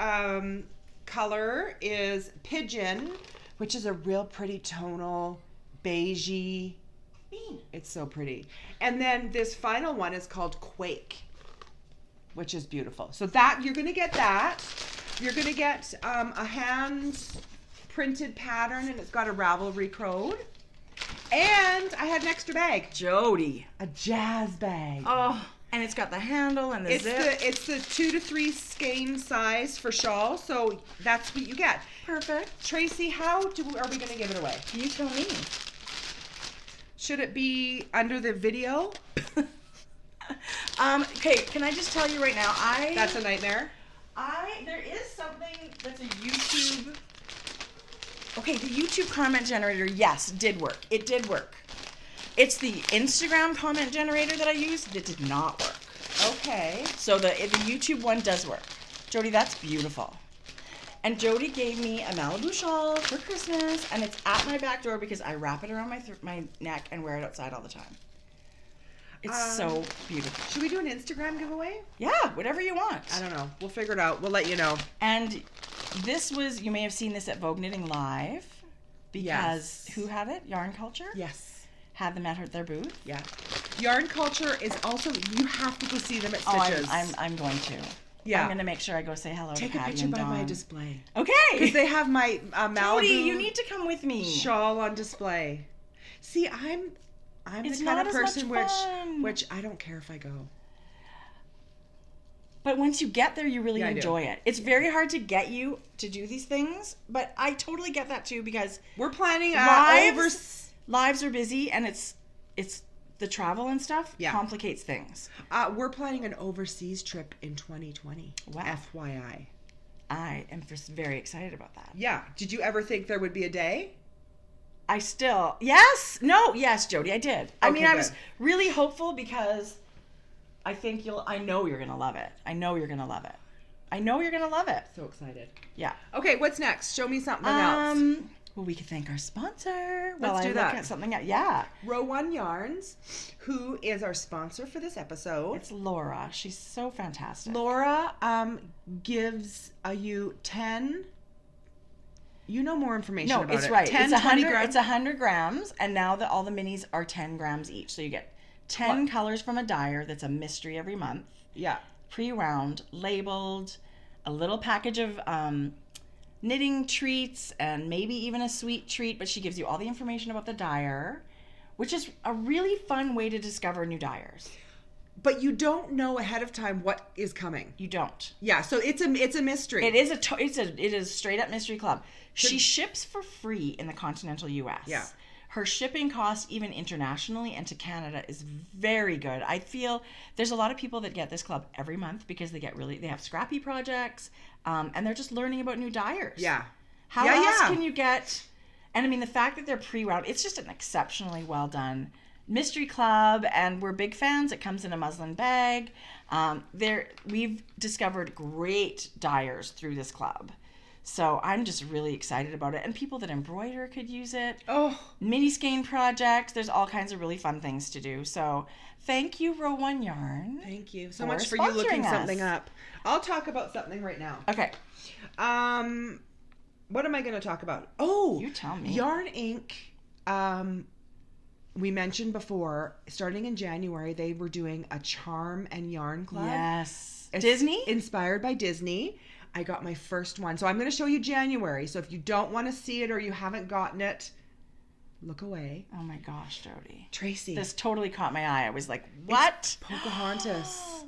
color is Pigeon, which is a real pretty tonal beigey. It's so pretty. And then this final one is called Quake, which is beautiful. So that you're going to get that. You're going to get a hand printed pattern, and it's got a Ravelry code. And I had an extra bag. Jodi. A jazz bag. Oh, and it's got the handle and the zip. It's the 2 to 3 skein size for shawl, so that's what you get. Perfect. Tracie, how are we going to give it away? You tell me. Should it be under the video? Okay, can I just tell you right now, That's a nightmare. There is something that's a YouTube. Okay, the YouTube comment generator, yes, did work. It did work. It's the Instagram comment generator that I used that did not work. Okay. So the YouTube one does work. Jodi, that's beautiful. And Jodi gave me a Malibu shawl for Christmas, and it's at my back door because I wrap it around my neck and wear it outside all the time. It's so beautiful. Should we do an Instagram giveaway? Yeah, whatever you want. I don't know. We'll figure it out. We'll let you know. And this was, you may have seen this at Vogue Knitting Live, because who had it? Yarn Culture? Yes. Had them at their booth? Yeah. Yarn Culture is also, you have to go see them at Stitches. I'm going to. Yeah. I'm going to make sure I go say hello Take to a Patty picture and by Dawn. my display. Okay. Because they have my Malibu Jodi, you need to come with me. shawl on display. See, I'm It's the kind not of as much person fun. which I don't care if I go. But once you get there, you really Yeah, I do. enjoy it. It's very hard to get you to do these things, but I totally get that too, because We're planning lives are busy, and it's the travel and stuff Yeah. complicates things. we're planning an overseas trip in 2020. Wow. FYI. I am just very excited about that. Yeah. Did you ever think there would be a day? Yes, Jodi, I did. I Okay, mean, I was good. really hopeful because I know you're going to love it. I know you're going to love it. So excited. Yeah. Okay, what's next? Show me something else. Well, we could thank our sponsor. Let's do that. Look at something else. Yeah. Row One Yarns, who is our sponsor for this episode. It's Laura. She's so fantastic. Laura gives you 10. You know more information No, about it's it. right. 10, it's 20 100. grams. It's 100 grams, and now all the minis are 10 grams each. So you get 10 colors from a dyer that's a mystery every month. Yeah. Pre-round, labeled, a little package of knitting treats, and maybe even a sweet treat. But she gives you all the information about the dyer, which is a really fun way to discover new dyers. But you don't know ahead of time what is coming. You don't. Yeah, so it's a mystery. It is it is straight up mystery club. She ships for free in the continental U.S. Yeah. Her shipping cost, even internationally and to Canada, is very good. I feel there's a lot of people that get this club every month because they have scrappy projects, and they're just learning about new dyers. Yeah. How else can you get? And I mean, the fact that they're pre-round, it's just an exceptionally well done mystery club, and we're big fans. It comes in a muslin bag. We've discovered great dyers through this club. So I'm just really excited about it. And people that embroider could use it. Oh. Mini skein projects. There's all kinds of really fun things to do. So thank you, Row One Yarn. Thank you so for much for you looking sponsoring us. something up. I'll talk about something right now. Okay. What am I going to talk about? Oh. You tell me. Yarn Inc. We mentioned before, starting in January, they were doing a charm and yarn club. Yes. It's Disney? Inspired by Disney. I got my first one. So I'm going to show you January. So if you don't want to see it or you haven't gotten it, look away. Oh my gosh, Jodi. Tracie. This totally caught my eye. I was like, what? It's Pocahontas.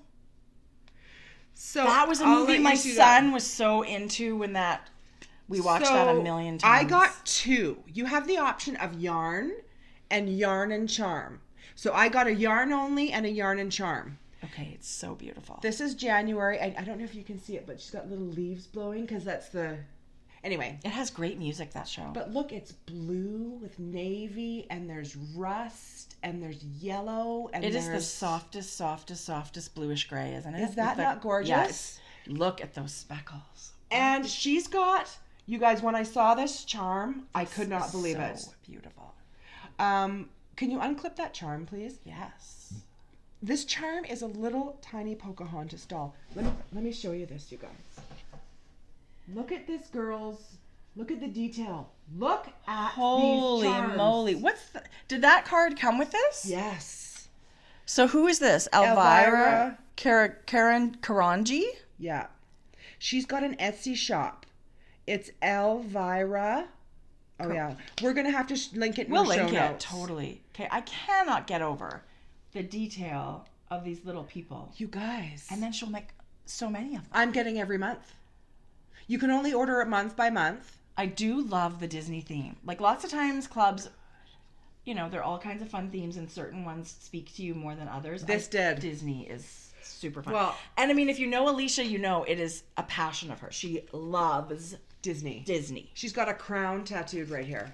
So That was a I'll movie let my you see that. son was so into when we watched that a million times. I got 2. You have the option of yarn and charm. So I got a yarn only and a yarn and charm. Okay, it's so beautiful. This is January. I don't know if you can see it, but she's got little leaves blowing because that's the... Anyway. It has great music, that show. But look, it's blue with navy, and there's rust, and there's yellow, and it is the softest bluish gray, isn't it? Is that not gorgeous? Yes. Look at those speckles. And she's got... You guys, when I saw this charm, I could not believe it. So beautiful. Can you unclip that charm, please? Yes. This charm is a little tiny Pocahontas doll. Let me show you this, you guys. Look at this, girls. Look at the detail. Look at Holy these charms. moly. Did that card come with this? Yes. So who is this? Elvira Karen Karanji? Yeah. She's got an Etsy shop. It's Elvira. Oh, yeah. We're going to have to link it in We'll the show link it, notes. totally. Okay, I cannot get over the detail of these little people. You guys. And then she'll make so many of them. I'm getting every month. You can only order it month by month. I do love the Disney theme. Like lots of times clubs, there are all kinds of fun themes and certain ones speak to you more than others. Disney is super fun. Well, and I mean, if you know Alicia, it is a passion of hers. She loves Disney. She's got a crown tattooed right here.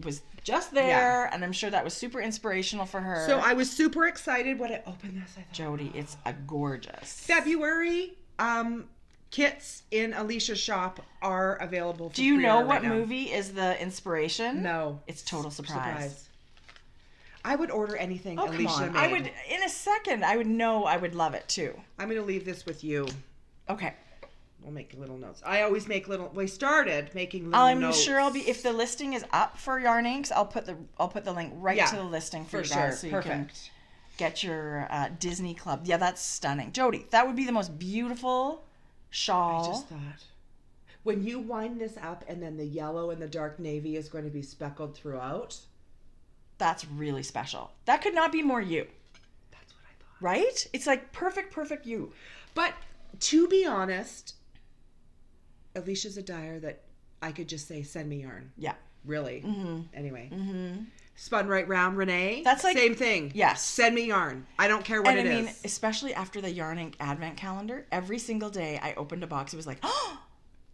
Was just there, and I'm sure that was super inspirational for her. So I was super excited when I opened this. I thought, Jodi, it's a gorgeous February. kits in Alicia's shop are available for Do you know pre-order what right now. movie is the inspiration? No. It's total surprise. I would order anything Oh, come Alicia on. made. I would, in a second, I would know I would love it too. I'm going to leave this with you. Okay. We'll make little notes. I always make little. We started making little notes. I'm sure I'll be, if the listing is up for Yarn Inks, I'll put the link right to the listing for you guys, so you can get your Disney Club. Yeah, that's stunning. Jodi, that would be the most beautiful shawl. I just thought, when you wind this up and then the yellow and the dark navy is going to be speckled throughout. That's really special. That could not be more you. That's what I thought. Right? It's like perfect you. But to be honest, Alicia's a dyer that I could just say, send me yarn. Yeah. Really. Mm-hmm. Anyway. Mm-hmm. Spun right round, Renee. That's like, same thing. Yes. Send me yarn. I don't care what it is. And I mean, especially after the Yarn Ink Advent Calendar, every single day I opened a box, it was like, oh,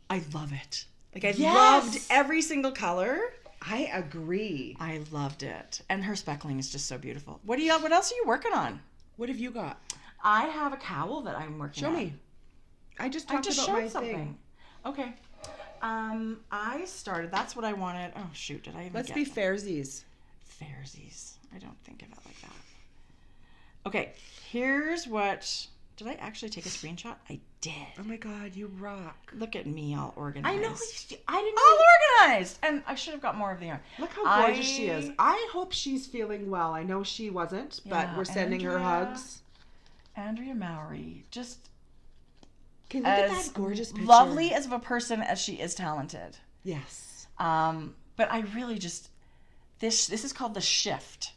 I love it. Like I loved every single color. I agree. I loved it. And her speckling is just so beautiful. What else are you working on? What have you got? I have a cowl that I'm working on. Show me. I just talked about my thing. Okay. I started, that's what I wanted. Oh shoot, did I even Let's be fairsies. Fairsies. I don't think of it like that. Okay, here's what, did I actually take a screenshot? I did. Oh my God, you rock. Look at me all organized. I know. I didn't all organized. And I should have got more of the yarn. Look how gorgeous she is. I hope she's feeling well. I know she wasn't, but we're sending her hugs. Andrea Mowry, just can you look at that gorgeous picture? Lovely as of a person as she is talented. Yes. But I really just, this is called The Shift.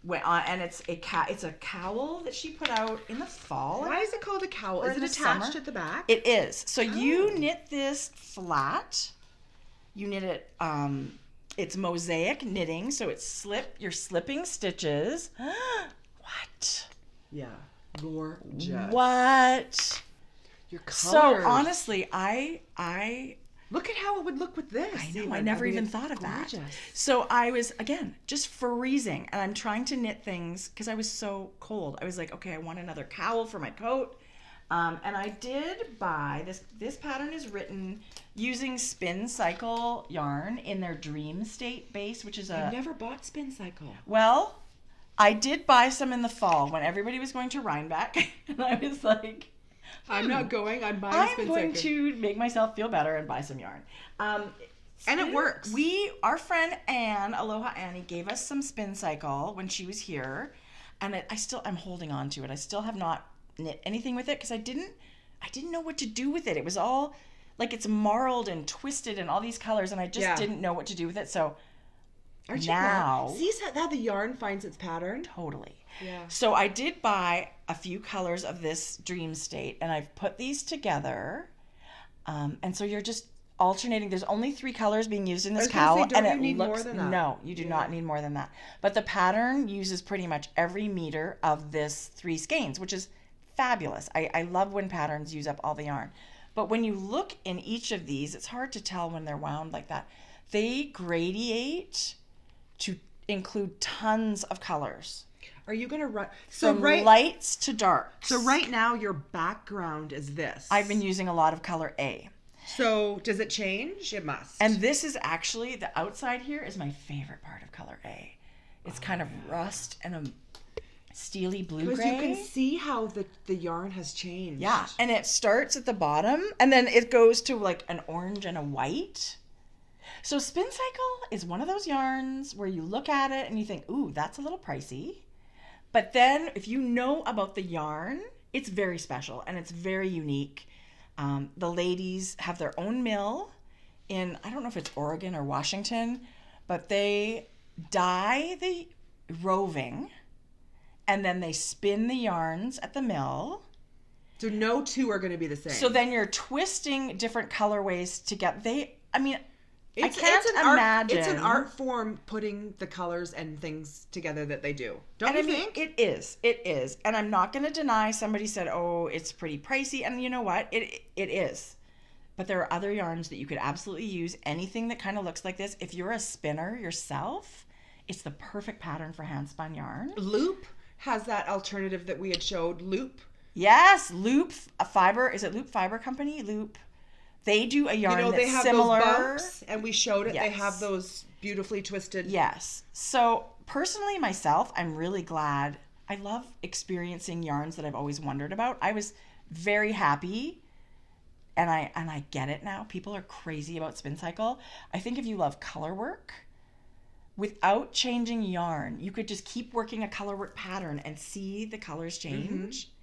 And it's a cowl that she put out in the fall. Why is it called a cowl? Is it attached at the back? It is. So you knit this flat. You knit it, it's mosaic knitting, so you're slipping stitches. What? Yeah. Gorgeous. What? Your colors. So honestly, I look at how it would look with this. I know. I never even thought of that. So I was, again, just freezing. And I'm trying to knit things because I was so cold. I was like, okay, I want another cowl for my coat. And I did buy this. This pattern is written using Spin Cycle yarn in their Dream State base, which is I've never bought Spin Cycle. Well, I did buy some in the fall when everybody was going to Rhinebeck. And I was like, I'm not going. I'm buying Spin Cycle. I'm going to make myself feel better and buy some yarn. And it works. Our friend Anne, Aloha Annie, gave us some Spin Cycle when she was here. And I'm holding on to it. I still have not knit anything with it because I didn't know what to do with it. It was all like it's marled and twisted and all these colors, and I just didn't know what to do with it. So now, see how the yarn finds its pattern? Totally. Yeah. So I did buy a few colors of this Dream State, and I've put these together. And so you're just alternating. There's only 3 colors being used in this cowl, and it need more than that? No, you do not need more than that. But the pattern uses pretty much every meter of this 3 skeins, which is fabulous. I love when patterns use up all the yarn. But when you look in each of these, it's hard to tell when they're wound like that. They gradiate to include tons of colors. Are you going to run? From lights to darks. So right now your background is this. I've been using a lot of color A. So does it change? It must. And this is actually, the outside here is my favorite part of color A. It's kind of rust and a steely blue gray. Because you can see how the yarn has changed. Yeah, and it starts at the bottom and then it goes to like an orange and a white. So Spin Cycle is one of those yarns where you look at it and you think, ooh, that's a little pricey. But then if you know about the yarn, it's very special and it's very unique. The ladies have their own mill in, I don't know if it's Oregon or Washington, but they dye the roving and then they spin the yarns at the mill. So no 2 are going to be the same. So then you're twisting different colorways to get, I can't imagine. imagine. It's an art form putting the colors and things together that they do. Don't you think? It is. And I'm not going to deny somebody said, oh, it's pretty pricey. And you know what? It is. But there are other yarns that you could absolutely use. Anything that kind of looks like this. If you're a spinner yourself, it's the perfect pattern for hand spun yarn. Loop has that alternative that we had showed. Loop Yes, Loop Fiber. Is it Loop Fiber Company? Loop. They do a yarn they that's have similar. those bumps, and we showed it. Yes. They have those beautifully twisted. Yes. So personally, myself, I'm really glad. I love experiencing yarns that I've always wondered about. I was very happy, and I get it now. People are crazy about Spin Cycle. I think if you love color work, without changing yarn, you could just keep working a color work pattern and see the colors change. Mm-hmm.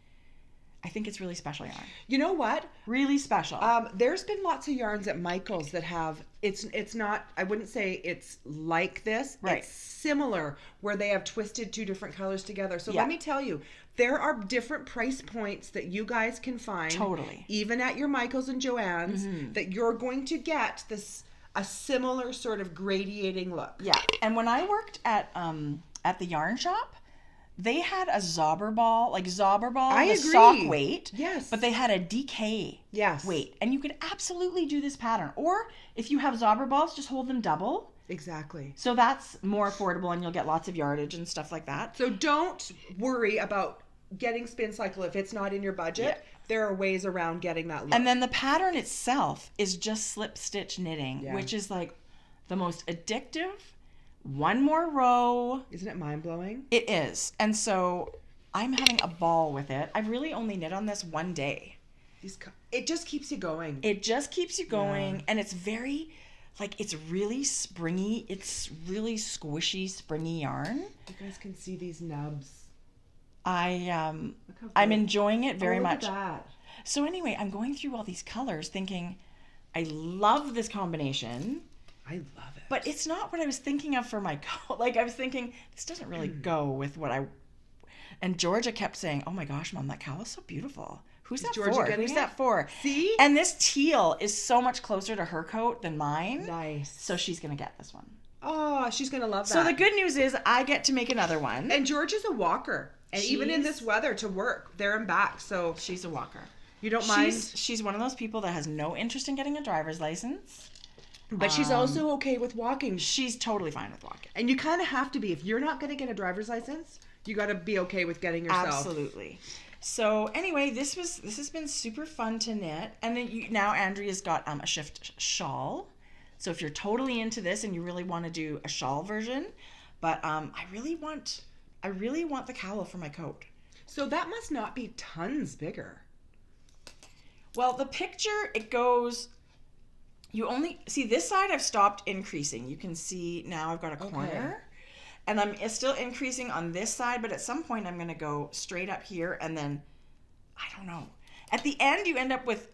I think it's really special yarn. You know what? Really special. There's been lots of yarns at Michael's that have, it's not, I wouldn't say it's like this. Right. It's similar where they have twisted two different colors together. So Yeah. let me tell you, there are different price points that you guys can find. Totally. Even at your Michael's and Joann's, Mm-hmm. that you're going to get a similar sort of gradiating look. Yeah. And when I worked at the yarn shop, they had a zobber ball, I the agree. sock weight. Yes. But they had a DK weight. And you could absolutely do this pattern. Or if you have zobber balls, just hold them double. Exactly. So that's more affordable and you'll get lots of yardage and stuff like that. So don't worry about getting Spin Cycle if it's not in your budget. Yeah. There are ways around getting that look. And then the pattern itself is just slip stitch knitting, which is like the most addictive. One more row. Isn't it mind-blowing? It is. And so I'm having a ball with it. I've really only knit on this one day. It just keeps you going. It just keeps you going. And it's very, it's really springy. It's really squishy, springy yarn. You guys can see these nubs. I'm enjoying it very much. Look at that. So anyway, I'm going through all these colors thinking, I love this combination. I love it. But it's not what I was thinking of for my coat. I was thinking, this doesn't really go with what I... And Georgia kept saying, oh my gosh, Mom, that cowl is so beautiful. Who's that Georgia for? getting Who's it? that for? See? And this teal is so much closer to her coat than mine. Nice. So she's going to get this one. Oh, she's going to love that. So the good news is I get to make another one. And Georgia's a walker. And even in this weather to work, there and back. So she's a walker. You don't mind? She's one of those people that has no interest in getting a driver's license. But she's also okay with walking. She's totally fine with walking. And you kind of have to be. If you're not going to get a driver's license, you got to be okay with getting yourself. Absolutely. So anyway, this has been super fun to knit. And then now Andrea's got a shift shawl. So if you're totally into this and you really want to do a shawl version, but I really want the cowl for my coat. So that must not be tons bigger. Well, the picture, it goes... You only see this side. I've stopped increasing. You can see now I've got a corner, and I'm still increasing on this side. But at some point, I'm going to go straight up here, and then I don't know. At the end, you end up with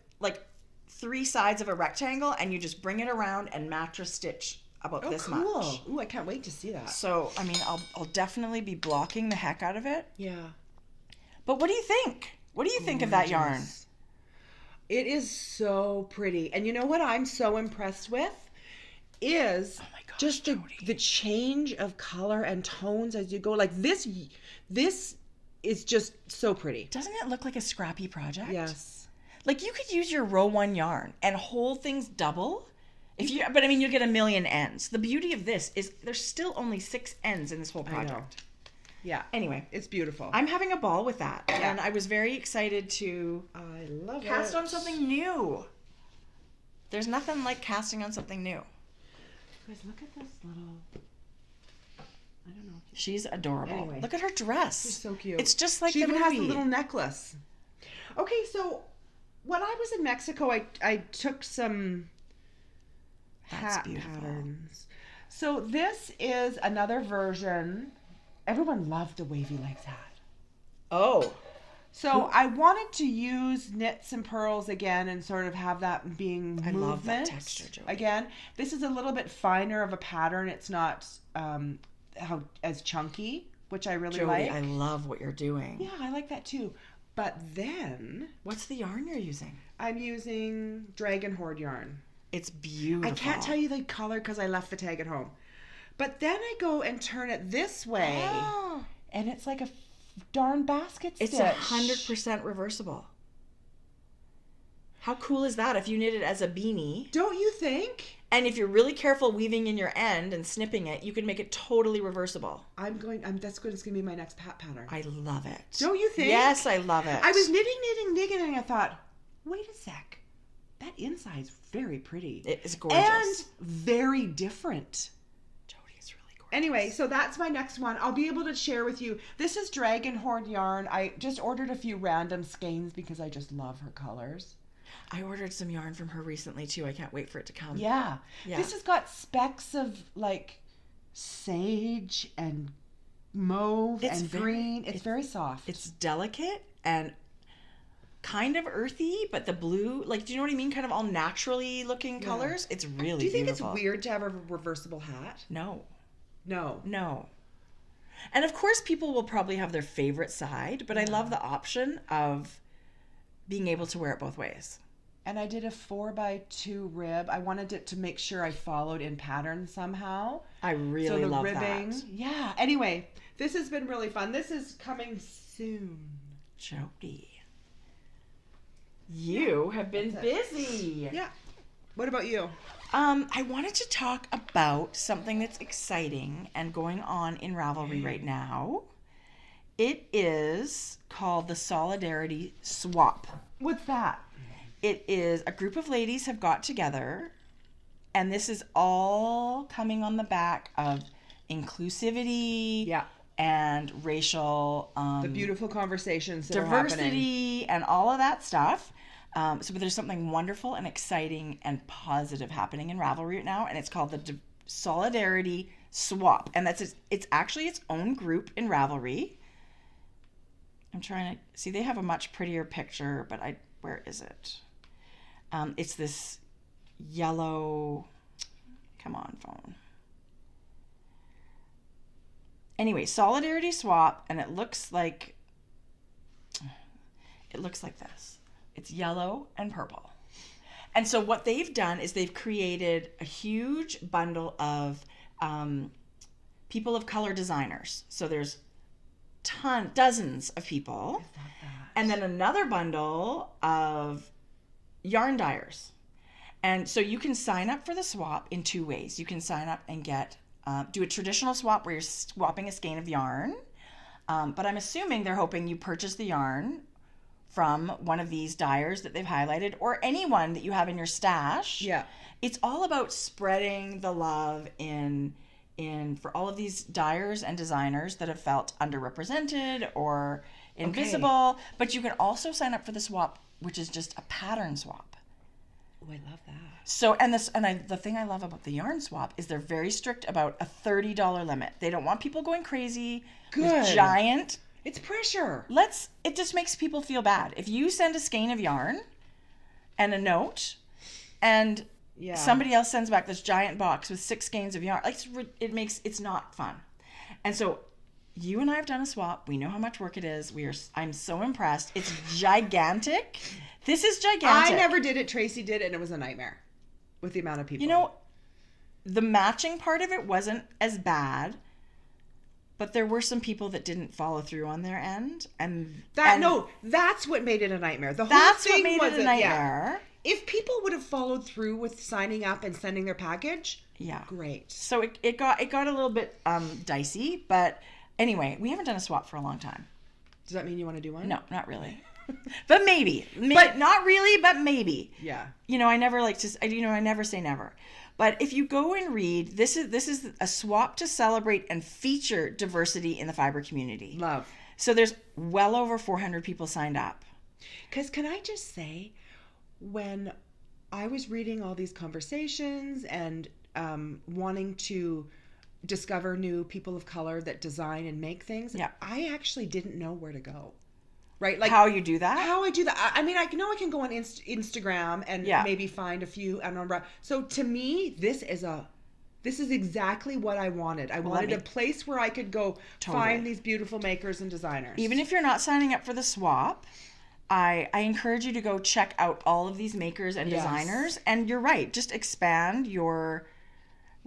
3 sides of a rectangle, and you just bring it around and mattress stitch about this much. Ooh, I can't wait to see that. So I mean, I'll definitely be blocking the heck out of it. Yeah. But what do you think? What do you think of that yarn? It is so pretty. And you know what I'm so impressed with is just the change of color and tones as you go. This is just so pretty. Doesn't it look like a scrappy project? Yes. You could use your row 1 yarn and hold things double. But I mean, you get a million ends. The beauty of this is there's still only 6 ends in this whole project. Yeah. Anyway, it's beautiful. I'm having a ball with that. Yeah. And I was very excited to cast on something new. There's nothing like casting on something new. Guys, look at this little... I don't know. She's adorable. Anyway. Look at her dress. She's so cute. It's just like she the even movie. has a little necklace. Okay, so when I was in Mexico, I took some hat patterns. So this is another version... Everyone loved the wavy legs hat. Oh. So I wanted to use knits and pearls again and sort of have that being movement. I love that texture, Jodi. Again, this is a little bit finer of a pattern. It's not as chunky, which I really like. Jodi, I love what you're doing. Yeah, I like that too. But then... What's the yarn you're using? I'm using Dragon Horde yarn. It's beautiful. I can't tell you the color because I left the tag at home. But then I go and turn it this way, and it's like a darn basket stitch. It's 100% reversible. How cool is that if you knit it as a beanie? Don't you think? And if you're really careful weaving in your end and snipping it, you can make it totally reversible. That's going to be my next pattern. I love it. Don't you think? Yes, I love it. I was knitting, and I thought, wait a sec. That inside's very pretty. It is gorgeous. And very different. Jodi is really gorgeous. Anyway, so that's my next one. I'll be able to share with you. This is Dragon Horde yarn. I just ordered a few random skeins because I just love her colors. I ordered some yarn from her recently too. I can't wait for it to come. Yeah. This has got specks of like sage and mauve and green. It's very soft. It's delicate and kind of earthy, but the blue, like, do you know what I mean? Kind of all naturally looking colors. It's really Do you think beautiful. it's weird to have a reversible hat? No. No. And of course, people will probably have their favorite side, but I love the option of being able to wear it both ways. And I did a 4x2 rib. I wanted it to make sure I followed in pattern somehow. I really love that. Yeah. Anyway, this has been really fun. This is coming soon. Jodi, you have been busy. Yeah. What about you? I wanted to talk about something that's exciting and going on in Ravelry right now. It is called the Solidarity Swap. What's that? It is a group of ladies have got together, and this is all coming on the back of inclusivity and racial the beautiful conversations that diversity and all of that stuff. So there's something wonderful and exciting and positive happening in Ravelry right now, and it's called the Solidarity Swap, and it's actually its own group in Ravelry. I'm trying to see, they have a much prettier picture, but where is it? It's this yellow, come on phone. Anyway, Solidarity Swap, and it looks like this. It's yellow and purple. And so what they've done is they've created a huge bundle of people of color designers. So there's dozens of people. And then another bundle of yarn dyers. And so you can sign up for the swap in two ways. You can sign up and do a traditional swap where you're swapping a skein of yarn. But I'm assuming they're hoping you purchase the yarn from one of these dyers that they've highlighted, or anyone that you have in your stash. Yeah. It's all about spreading the love in for all of these dyers and designers that have felt underrepresented or invisible. But you can also sign up for the swap, which is just a pattern swap. Oh, I love that. So, the thing I love about the yarn swap is they're very strict about a $30 limit. They don't want people going crazy with giant. It's pressure. It just makes people feel bad. If you send a skein of yarn and a note, and somebody else sends back this giant box with 6 skeins of yarn, it's not fun. And so you and I have done a swap. We know how much work it is. I'm so impressed. It's gigantic. This is gigantic. I never did it. Tracie did it, and it was a nightmare with the amount of people. You know, the matching part of it wasn't as bad, but there were some people that didn't follow through on their end, that's what made it a nightmare. The whole thing was a nightmare. If people would have followed through with signing up and sending their package, great. So it got a little bit dicey, but anyway, we haven't done a swap for a long time. Does that mean you want to do one? No, not really. But maybe. But not really, but maybe. Yeah. You know, I never I never say never. But if you go and read, this is a swap to celebrate and feature diversity in the fiber community. Love. So there's well over 400 people signed up. Because can I just say, when I was reading all these conversations and wanting to discover new people of color that design and make things, I actually didn't know where to go. Right? Like how you do that? How I do that. I mean, I know I can go on Instagram and maybe find a few. So to me, this is exactly what I wanted. I wanted a place where I could go find these beautiful makers and designers. Even if you're not signing up for the swap, I encourage you to go check out all of these makers and designers. And you're right, just expand your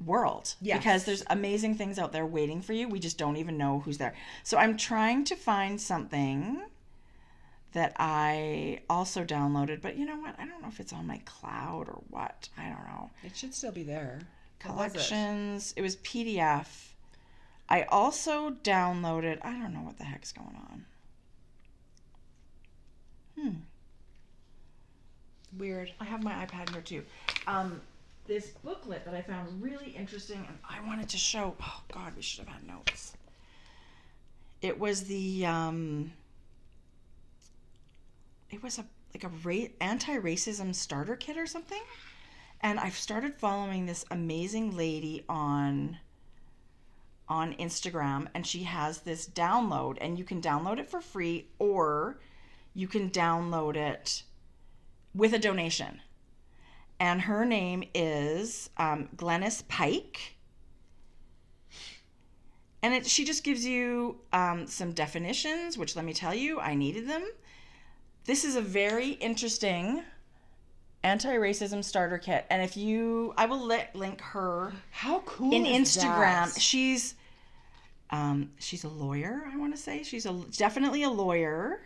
world. Yes. Because there's amazing things out there waiting for you. We just don't even know who's there. So I'm trying to find something that I also downloaded, but you know what? I don't know if it's on my cloud or what. I don't know. It should still be there. Collections. It was PDF. I also downloaded, I don't know what the heck's going on. Weird. I have my iPad here too. This booklet that I found really interesting, and I wanted to show. Oh God, we should have had notes. It was the it was a anti-racism starter kit or something, and I've started following this amazing lady on Instagram, and she has this download, and you can download it for free, or you can download it with a donation. And her name is Glennis Pike. And she just gives you some definitions, which, let me tell you, I needed them. This is a very interesting anti-racism starter kit. And I will link her. How cool in is Instagram. that? She's a lawyer, I want to say. She's definitely a lawyer.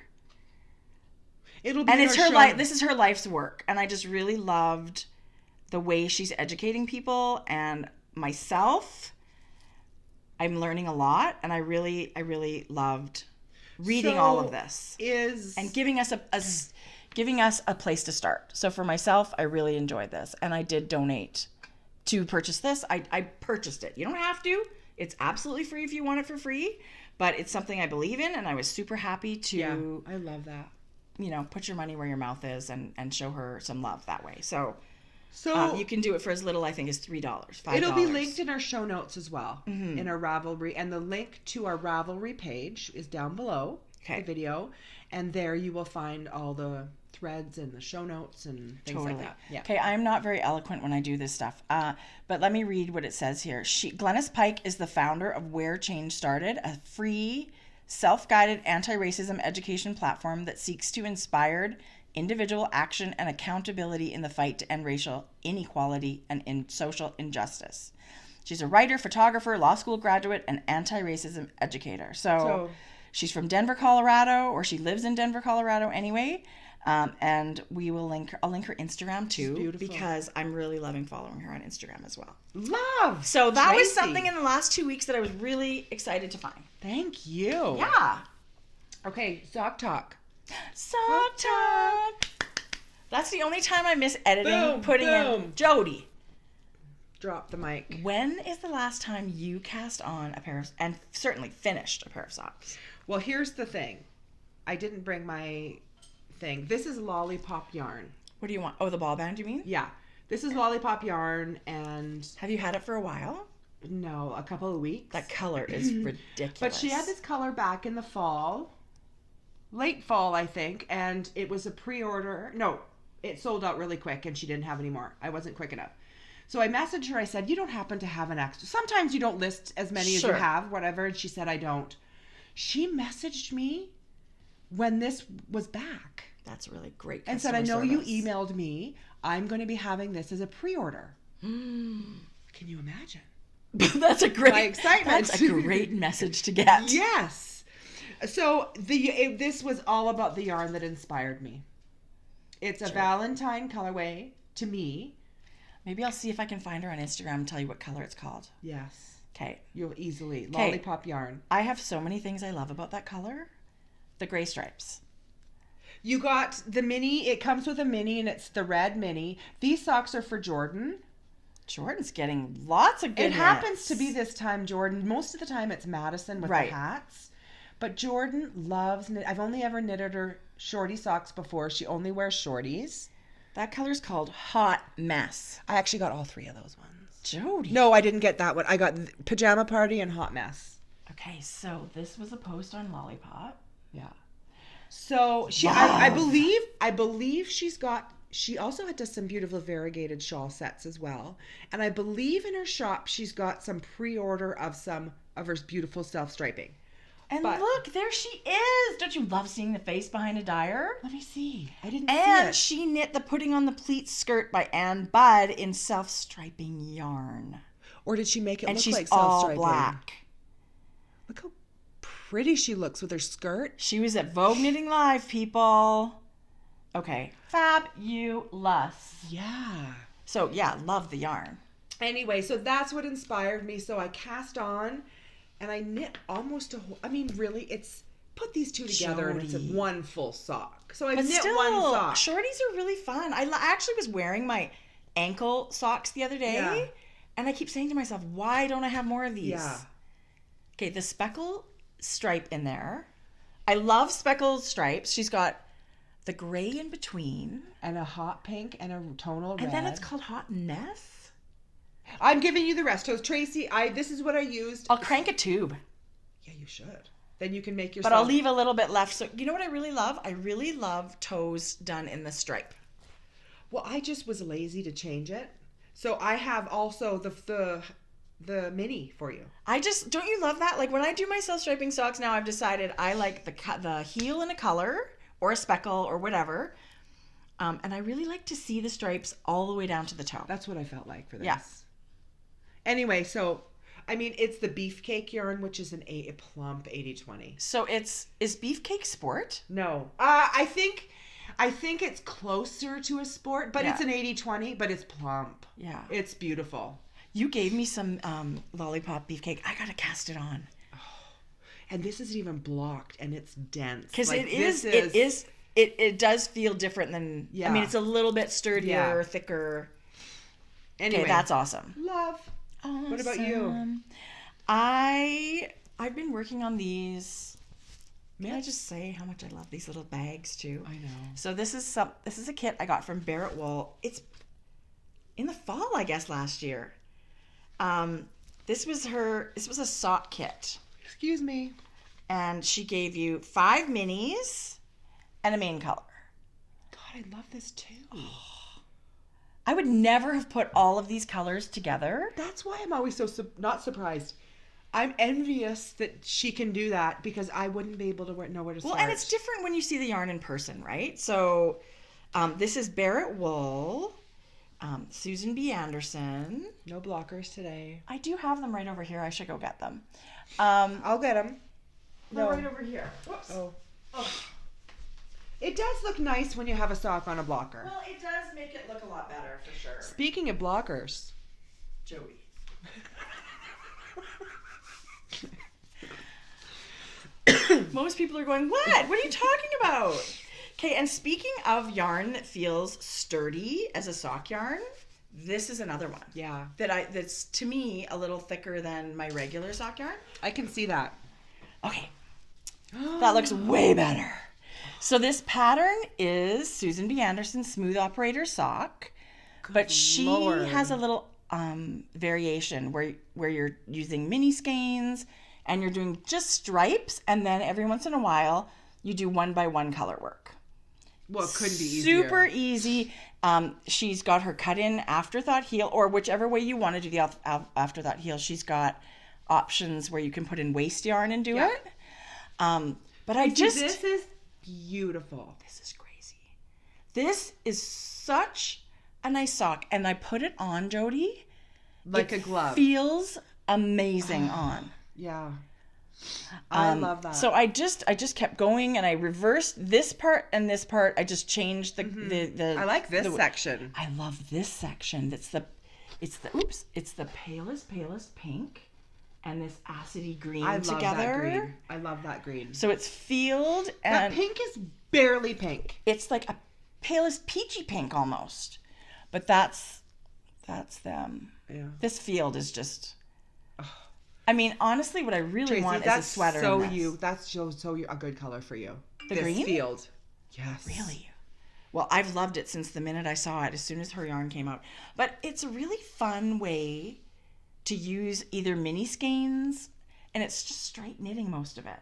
It'll be and it's her life. This is her life's work, and I just really loved the way she's educating people and myself. I'm learning a lot, and I really loved reading all of this and giving us a place to start. So for myself, I really enjoyed this, and I did donate to purchase this. I purchased it. You don't have to. It's absolutely free if you want it for free, but it's something I believe in, and I was super happy to. Yeah, I love that. Put your money where your mouth is and show her some love that way. So you can do it for as little, I think, as $3, $5. It'll be linked in our show notes as well, in our Ravelry. And the link to our Ravelry page is down below the video. And there you will find all the threads and the show notes and things like that. Yeah. Okay, I'm not very eloquent when I do this stuff. But let me read what it says here. Glennis Pike is the founder of Where Change Started, a free self-guided anti-racism education platform that seeks to inspire individual action and accountability in the fight to end racial inequality and in social injustice. She's a writer, photographer, law school graduate, and anti-racism educator. So she's from Denver, Colorado, or she lives in Denver, Colorado anyway. And I'll link her Instagram too, because I'm really loving following her on Instagram as well. Love! So that was something in the last 2 weeks that I was really excited to find. Thank you. Yeah. Okay, sock talk. Sock talk. That's the only time I miss editing, putting in Jodi. Drop the mic. When is the last time you cast on a pair of, and certainly finished a pair of socks? Well, here's the thing. I didn't bring my thing. This is Lollipop Yarn. What do you want? Oh, the ball band, you mean? Yeah. This is Lollipop Yarn, and... Have you had it for a while? No, a couple of weeks. That color is ridiculous. But she had this color back in the fall. Late fall, I think. And it was a pre-order. No, it sold out really quick, and she didn't have any more. I wasn't quick enough. So I messaged her. I said, you don't happen to have an extra. Sometimes you don't list as many as you have, whatever. And she said, I don't. She messaged me when this was back. That's really great. And said, I know you emailed me. I'm going to be having this as a pre-order. Can you imagine? That's a great excitement. That's a great message to get. Yes. So this was all about the yarn that inspired me. It's a Valentine colorway to me. Maybe I'll see if I can find her on Instagram and tell you what color it's called. Yes. Okay. You'll easily. Lollipop Yarn. I have so many things I love about that color. The gray stripes. You got the mini. It comes with a mini, and it's the red mini. These socks are for Jordan. Jordan's getting lots of good It happens to be this time, Jordan. Most of the time, it's Madison with the hats. But Jordan loves knit. I've only ever knitted her shorty socks before. She only wears shorties. That color's called Hot Mess. I actually got all three of those ones. Jodi. No, I didn't get that one. I got Pajama Party and Hot Mess. Okay, so this was a post on Lollipop. Yeah. So I believe she also had some beautiful variegated shawl sets as well. And I believe in her shop she's got some pre-order of some of her beautiful self-striping. And look, there she is. Don't you love seeing the face behind a dyer? Let me see. I didn't see it. And she knit the Putting on the Pleats skirt by Ann Budd in self-striping yarn. Or did she make it look like self-striping? self-striping? And she's all black. Look how pretty she looks with her skirt. She was at Vogue Knitting Live, people. Okay. Fabulous. Yeah. So, yeah, love the yarn. Anyway, so that's what inspired me. So I cast on and I knit almost a whole, I mean, really, it's, put these two together and it's Jodi. one full sock. So I But knit still, one sock. shorties are really fun. I actually was wearing my ankle socks the other day. Yeah. And I keep saying to myself, why don't I have more of these? Yeah. Okay, the speckle stripe in there. I love speckled stripes. She's got the gray in between. And a hot pink and a tonal red. And then it's called Hot Ness. I'm giving you the rest. So Tracie, this is what I used. I'll crank a tube. Yeah, you should. Then you can make yourself. But I'll leave a little bit left. So you know what I really love? I really love toes done in the stripe. Well, I just was lazy to change it. So I have also the mini for you. Don't you love that? Like when I do my self-striping socks now, I've decided I like the heel in a color or a speckle or whatever. And I really like to see the stripes all the way down to the toe. That's what I felt like for this. Yeah. Anyway, so, I mean, it's the beefcake yarn, which is a plump 80-20. So is Beefcake sport? No. I think it's closer to a sport, but Yeah. it's an 80-20, but it's plump. Yeah. It's beautiful. You gave me some Lollipop Beefcake. I gotta cast it on. And this isn't even blocked, and it's dense. Because Like, it does feel different than, Yeah. I mean, it's a little bit sturdier, Yeah. thicker. Anyway, Okay, that's awesome. love. What about you? Awesome. I've been working on these. May I Mitts? just say how much I love these little bags too? I know. So this is a kit I got from Barrett Wool. It's in the fall, I guess, last year. This was a sock kit. Excuse me. And she gave you 5 minis and a main color. God, I love this too. I would never have put all of these colors together. That's why I'm always so not surprised. I'm envious that she can do that because I wouldn't be able to know where to start. Well, and it's different when you see the yarn in person, right? So this is Barrett Wool, Susan B. Anderson. No blockers today. I do have them right over here. I should go get them. I'll get them. They're right over here. Whoops. Oh. It does look nice when you have a sock on a blocker. Well, it does make it look a lot better, for sure. Speaking of blockers. Jodi. Most people are going, what? What are you talking about? Okay, and speaking of yarn that feels sturdy as a sock yarn, this is another one. Yeah. That's to me a little thicker than my regular sock yarn. I can see that. Okay. That looks way better. So this pattern is Susan B. Anderson's Smooth Operator sock, but she Lord. has a little variation where you're using mini skeins and you're doing just stripes, and then every once in a while you do 1x1 color work. Well, it couldn't be easier. Super easy. She's got her cut-in afterthought heel, or whichever way you want to do the afterthought heel. She's got options where you can put in waste yarn and do Yeah. it. But I just... This is beautiful. This is crazy. This is such a nice sock, and I put it on, Jodi. Like a glove. Feels amazing on. Yeah. I love that. So I just kept going, and I reversed this part and this part. I just changed the I like this section. I love this section. It's the palest pink and this acidy green I love together. that green. I love that green. So it's field That and pink is barely pink. it's like a palest peachy pink almost. But that's them. Yeah. This field is just I mean, honestly, what I really Tracie, want is a that's sweater. so in this. you. That's so a good color for you. The this green? field. Yes. Really? Well, I've loved it since the minute I saw it, as soon as her yarn came out. But it's a really fun way to use either mini skeins, and it's just straight knitting most of it.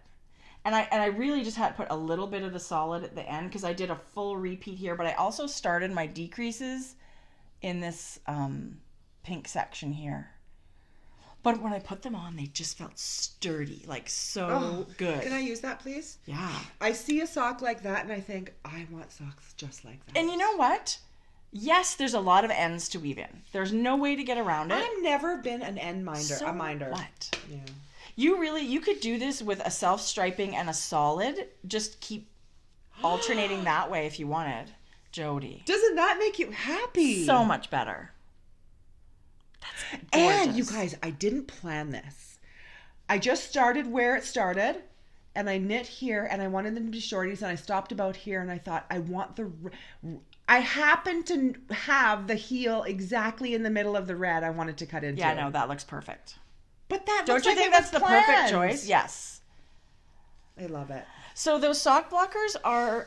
And I really just had to put a little bit of the solid at the end because I did a full repeat here, but I also started my decreases in this pink section here. But when I put them on, they just felt sturdy, like so good. Can I use that, please? Yeah. I see a sock like that, and I think, I want socks just like that. And you know what? Yes, there's a lot of ends to weave in. There's no way to get around it. I've never been an end minder. So a minder. what? Yeah. You could do this with a self-striping and a solid. Just keep alternating that way if you wanted, Jodi. Doesn't that make you happy? So much better. That's gorgeous. And you guys, I didn't plan this. I just started where it started, and I knit here, and I wanted them to be shorties, and I stopped about here, and I thought, I happen to have the heel exactly in the middle of the red I wanted to cut into. Yeah, no, that looks perfect. But that Don't looks you like think it that's was the planned. perfect choice? Yes. I love it. So those sock blockers are,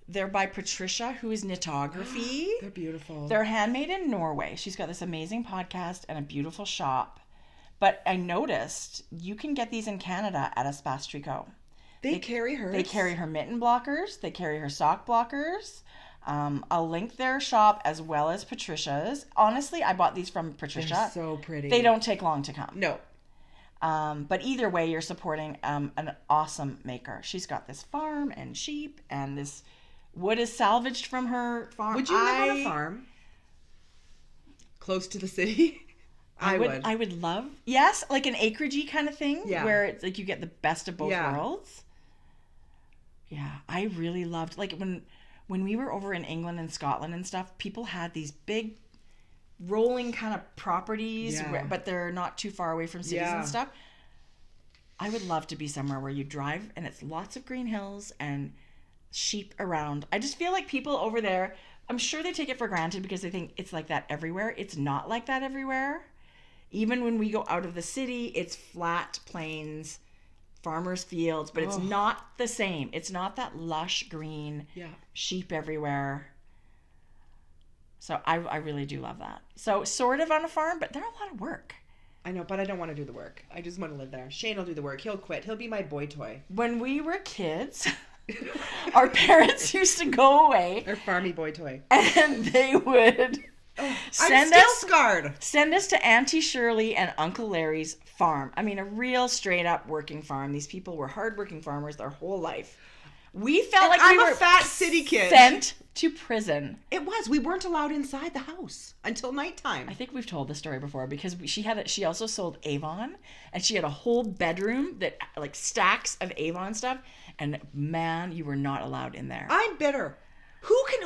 they're by Patricia, who is Knitography. They're beautiful. They're handmade in Norway. She's got this amazing podcast and a beautiful shop. But I noticed you can get these in Canada at Espace Tricot. They carry hers. They carry her mitten blockers. They carry her sock blockers. I'll link their shop as well as Patricia's. Honestly, I bought these from Patricia. They're so pretty. They don't take long to come. No. But either way, you're supporting an awesome maker. She's got this farm and sheep, and this wood is salvaged from her farm. Would you live on a farm? Close to the city? I would. I would love, yes, like an acreagey kind of thing, yeah, where it's like you get the best of both worlds. Yeah, I really loved, like when we were over in England and Scotland and stuff, people had these big rolling kind of properties, but they're not too far away from cities and stuff. I would love to be somewhere where you drive and it's lots of green hills and sheep around. I just feel like people over there, I'm sure they take it for granted because they think it's like that everywhere. It's not like that everywhere. Even when we go out of the city, it's flat plains, farmers' fields, but it's not the same. It's not that lush green, sheep everywhere. So I really do love that. So sort of on a farm, but they're a lot of work. I know, but I don't want to do the work. I just want to live there. Shane will do the work. He'll quit. He'll be my boy toy. When we were kids, our parents used to go away. Our farmy boy toy. And they would send us to Auntie Shirley and Uncle Larry's farm. I mean, a real straight up working farm. These people were hardworking farmers their whole life. We felt like we were a fat city kid sent to prison. It was. We weren't allowed inside the house until nighttime. I think we've told this story before because she also sold Avon, and she had a whole bedroom that like stacks of Avon stuff. And man, you were not allowed in there. I'm bitter.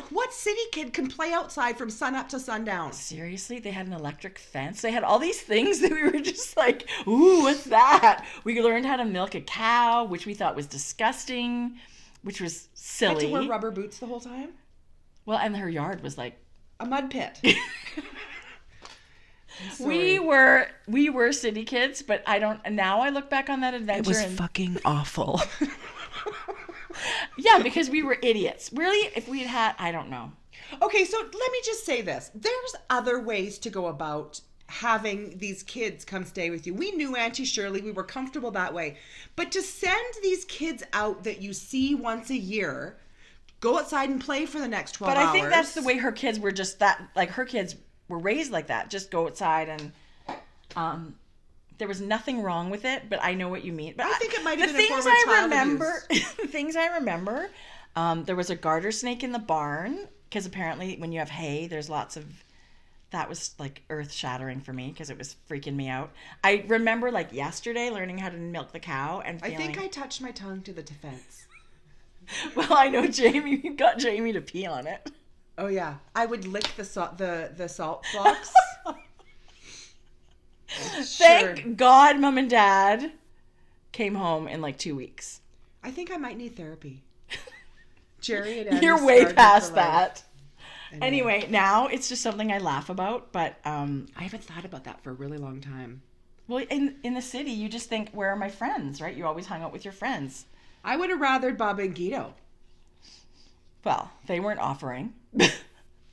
What city kid can play outside from sun up to sundown? Seriously, they had an electric fence. They had all these things that we were just like, ooh, what's that? We learned how to milk a cow, which we thought was disgusting, which was silly. Had to wear rubber boots the whole time? Well, and her yard was like a mud pit. We were city kids, but now I look back on that adventure. It was fucking awful. Yeah, because we were idiots. Really, if we'd had, I don't know. Okay, so let me just say this. There's other ways to go about having these kids come stay with you. We knew Auntie Shirley. We were comfortable that way. But to send these kids out that you see once a year, go outside and play for the next 12 hours. But I think that's the way her kids were just that, like her kids were raised like that. Just go outside and, there was nothing wrong with it, but I know what you mean. But I think it might have been a form of child abuse. The things I remember, there was a garter snake in the barn, because apparently when you have hay, there's lots of... That was like earth-shattering for me, because it was freaking me out. I remember like yesterday learning how to milk the cow and feeling... I think I touched my tongue to the defense. Well, I know Jamie got Jamie to pee on it. Oh, yeah. I would lick the salt blocks. Thank God Mom and Dad came home in like 2 weeks. I think I might need therapy. Jerry and Andy, you're way past that. Anyway, now it's just something I laugh about, but I haven't thought about that for a really long time. Well, in the city, you just think, where are my friends, right? You always hung out with your friends. I would have rathered Bob and Guido. Well, they weren't offering.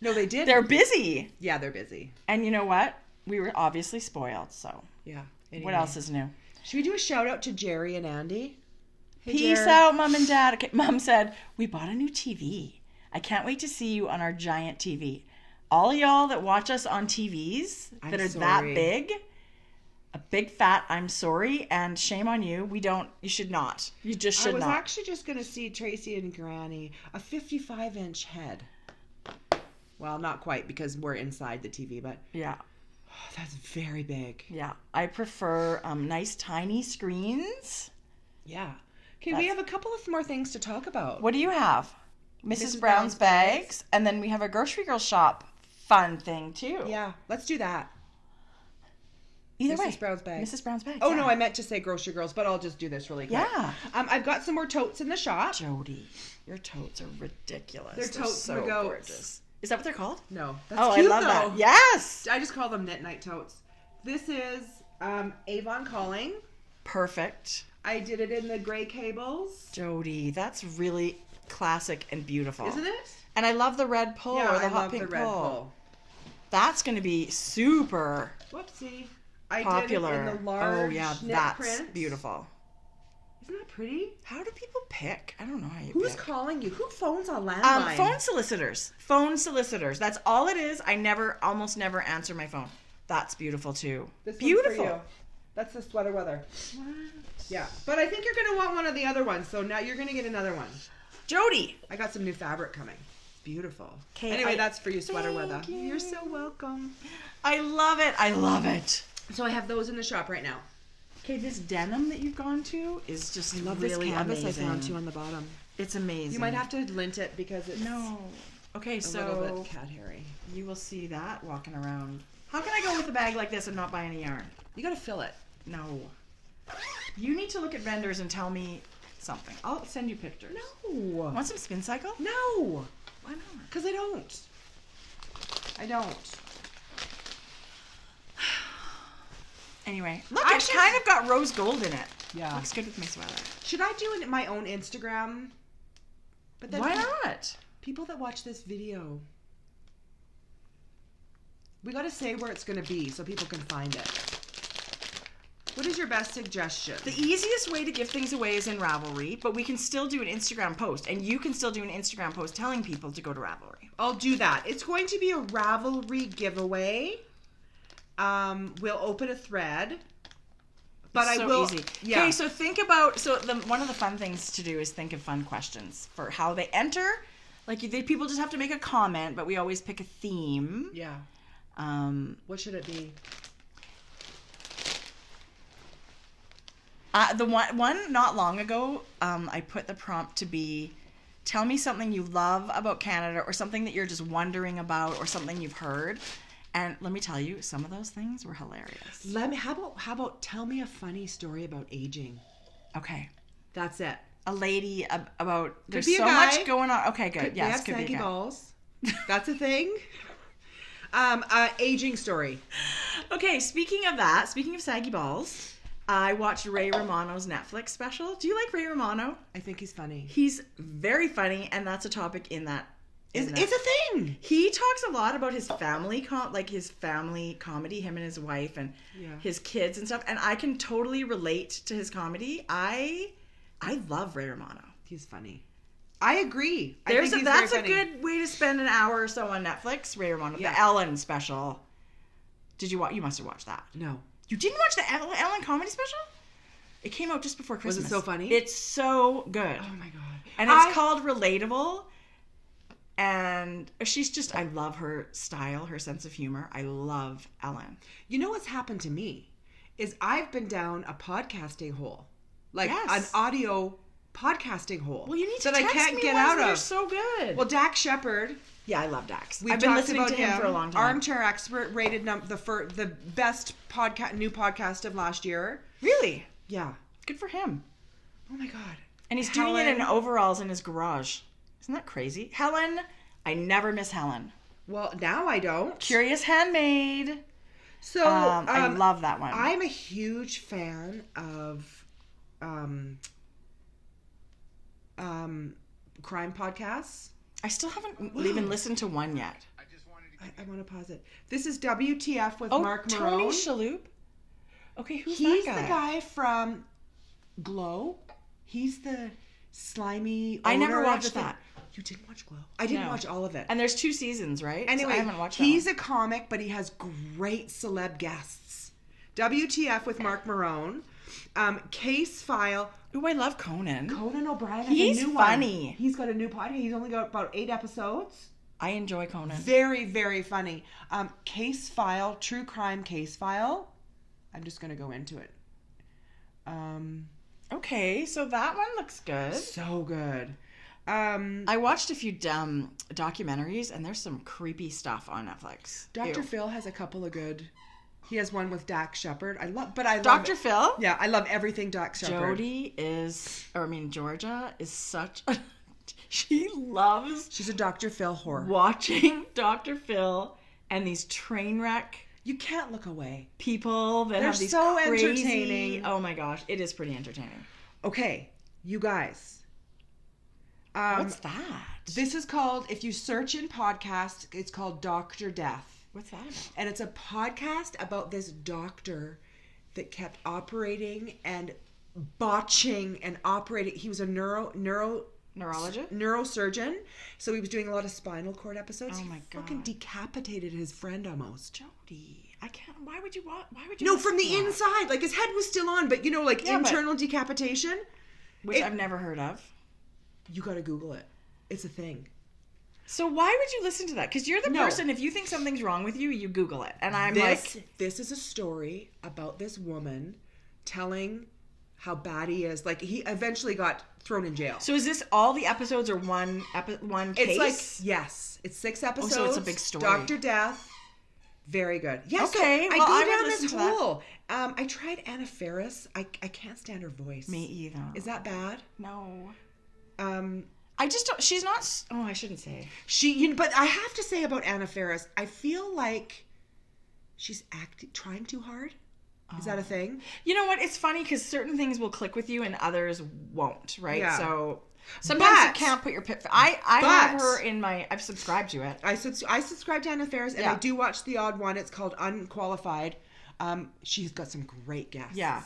No, they did. They're busy. Yeah, they're busy. And you know what? We were obviously spoiled, so. Yeah. Anyway. What else is new? Should we do a shout out to Jerry and Andy? Hey, peace out, Mom and Dad. Okay, Mom said, we bought a new TV. I can't wait to see you on our giant TV. All y'all that watch us on TVs that are that big, a big fat I'm sorry, and shame on you. You should not. You just should not. I was actually just going to see Tracy and Granny, a 55-inch head. Well, not quite, because we're inside the TV, but... Yeah. Oh, that's very big. Yeah, I prefer nice tiny screens. Yeah. Okay, we have a couple of more things to talk about. What do you have? Mrs. Brown's bags. And then we have a grocery girl shop fun thing too. Yeah, let's do that. Either way. Mrs. Brown's bags. Mrs. Brown's bags. Oh, yeah. no, I meant to say grocery girls, but I'll just do this really quick. Yeah. I've got some more totes in the shop. Jodi, your totes are ridiculous. They're totes so for goats. gorgeous. Is that what they're called? No. That's Oh, cute, I love though. that. Yes. I just call them knit night totes. This is Avon Calling. Perfect. I did it in the gray cables. Jodi, that's really classic and beautiful. Isn't it? And I love the red pull Yeah, or the I hot love pink the red pull. That's going to be super Whoopsie. I popular. did it in the large knit that's print. beautiful. Isn't that pretty? How do people pick? I don't know how you Who's pick. calling you? Who phones on landline? Phone solicitors. Phone solicitors. That's all it is. I almost never answer my phone. That's beautiful too. This one's Beautiful. for you. That's the sweater weather. What? Yeah, but I think you're going to want one of the other ones, so now you're going to get another one. Jodi. I got some new fabric coming. Beautiful. 'Kay, Anyway, that's for you, sweater Thank weather. you. You're so welcome. I love it. I love it. So I have those in the shop right now. Okay, this denim that you've gone to is just I love really this canvas amazing. I found too on the bottom. It's amazing. You might have to lint it because it's No. Okay, a little so bit cat hairy. you will see that walking around. How can I go with a bag like this and not buy any yarn? You got to fill it. No. You need to look at vendors and tell me something. I'll send you pictures. No. Want some spin cycle? No. Why not? Because I don't. I don't. Anyway, look, I it's should- kind of got rose gold in it. Yeah. Looks good with my sweater. Should I do my own Instagram? But then Why not? people that watch this video, we got to say where it's going to be so people can find it. What is your best suggestion? The easiest way to give things away is in Ravelry, but we can still do an Instagram post, and you can still do an Instagram post telling people to go to Ravelry. I'll do that. It's going to be a Ravelry giveaway. We'll open a thread. But It's I so will. easy. Yeah. Okay, so think about one of the fun things to do is think of fun questions for how they enter. Like people just have to make a comment, but we always pick a theme. Yeah. What should it be? The one not long ago, I put the prompt to be, tell me something you love about Canada or something that you're just wondering about or something you've heard. And let me tell you, some of those things were hilarious. How about tell me a funny story about aging? Okay. That's it. A lady about, there's be a so guy. much going on. Okay, good. We Yes, have could be a saggy guy. balls. That's a thing. Aging story. Okay, speaking of saggy balls, I watched Ray Romano's Netflix special. Do you like Ray Romano? I think he's funny. He's very funny, and that's a topic in that. It's a thing. He talks a lot about his family, his family comedy, him and his wife, and his kids and stuff. And I can totally relate to his comedy. I love Ray Romano. He's funny. I agree. That's a good way to spend an hour or so on Netflix. Ray Romano, the Ellen special. Did you watch? You must have watched that. No. You didn't watch the Ellen comedy special? It came out just before Christmas. Was it so funny? It's so good. Oh my god. And it's called Relatable. And I love her style, her sense of humor. I love Ellen. You know what's happened to me is I've been down a podcasting hole. Like an Yes. audio podcasting hole. Well, you need to that text I can't me get ones out that of. are so good. Well, Dax Shepard. Yeah, I love Dax. We've I've been talked listening about to him for a long time. Armchair Expert rated the best new podcast of last year. Really? Yeah. Good for him. Oh my god. And he's doing it in overalls in his garage. Isn't that crazy? Helen, I never miss Helen. Well, now I don't. Curious Handmade. So I love that one. I'm a huge fan of crime podcasts. I still haven't even listened to one yet. I want to pause it. This is WTF with Mark Marone. Tony Shalhoub. Okay, who's He's that guy? the guy from Glow. He's the slimy. I never owner of watched the that. You didn't watch Glow? I didn't No. watch all of it. And there's 2 seasons, right? Anyway, So I haven't watched that he's one. a comic, but he has great celeb guests. WTF with Mark Marone. Case File. Ooh, I love Conan. Conan O'Brien has He's a new funny. one. He's got a new podcast. He's only got about 8 episodes. I enjoy Conan. Very, very funny. Case file, true crime case file. I'm just going to go into it. Okay, so that one looks good. So good. I watched a few documentaries, and there's some creepy stuff on Netflix. Dr. Phil has a couple of good. He has one with Dax Shepard. I love Dr. Phil? Yeah, I love everything Dax Shepard. Georgia is such a... She's a Dr. Phil whore. Watching Dr. Phil and these train wreck... You can't look away. People that They're have these so crazy... entertaining. Oh my gosh, it is pretty entertaining. Okay, you guys. What's that? This is called, if you search in podcast, it's called Dr. Death. What's that about? And it's a podcast about this doctor that kept operating and botching and operating. He was a neurosurgeon. So he was doing a lot of spinal cord episodes. Oh my God. Fucking decapitated his friend almost. Jodi, I can't. Why would you? No, from the inside. Like his head was still on, but internal decapitation. Which I've never heard of. You got to Google it. It's a thing. So why would you listen to that? Because you're the person, if you think something's wrong with you, you Google it. And I'm this is a story about this woman telling how bad he is. Like, he eventually got thrown in jail. So is this all the episodes or one case? It's like, yes. It's 6 episodes. Oh, so it's a big story. Dr. Death. Very good. Yeah, okay. So I go down this hole. I tried Anna Faris. I can't stand her voice. Me either. Is that bad? No. I just don't, she's not, I shouldn't say. But I have to say about Anna Faris, I feel like she's trying too hard. Is that a thing? You know what? It's funny because certain things will click with you and others won't, right? Yeah. So sometimes you can't put your I have her in I've subscribed to it. I subscribe to Anna Faris, and I do watch the odd one. It's called Unqualified. She's got some great guests. Yeah.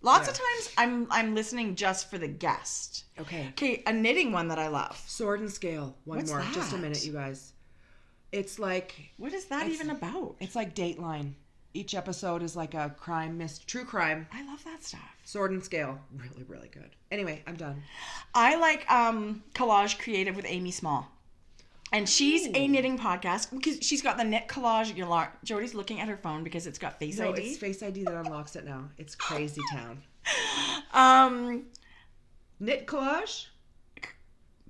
Lots of times I'm listening just for the guest. Okay, a knitting one that I love. Sword and Scale. What's more. That? Just a minute, you guys. It's like... What is that even about? It's like Dateline. Each episode is like a true crime. I love that stuff. Sword and Scale. Really, really good. Anyway, I'm done. I like Collage Creative with Amy Small. And she's a knitting podcast because she's got the knit collage. Jodi's looking at her phone because it's got Face ID. It's Face ID that unlocks it now. It's crazy town. Knit collage?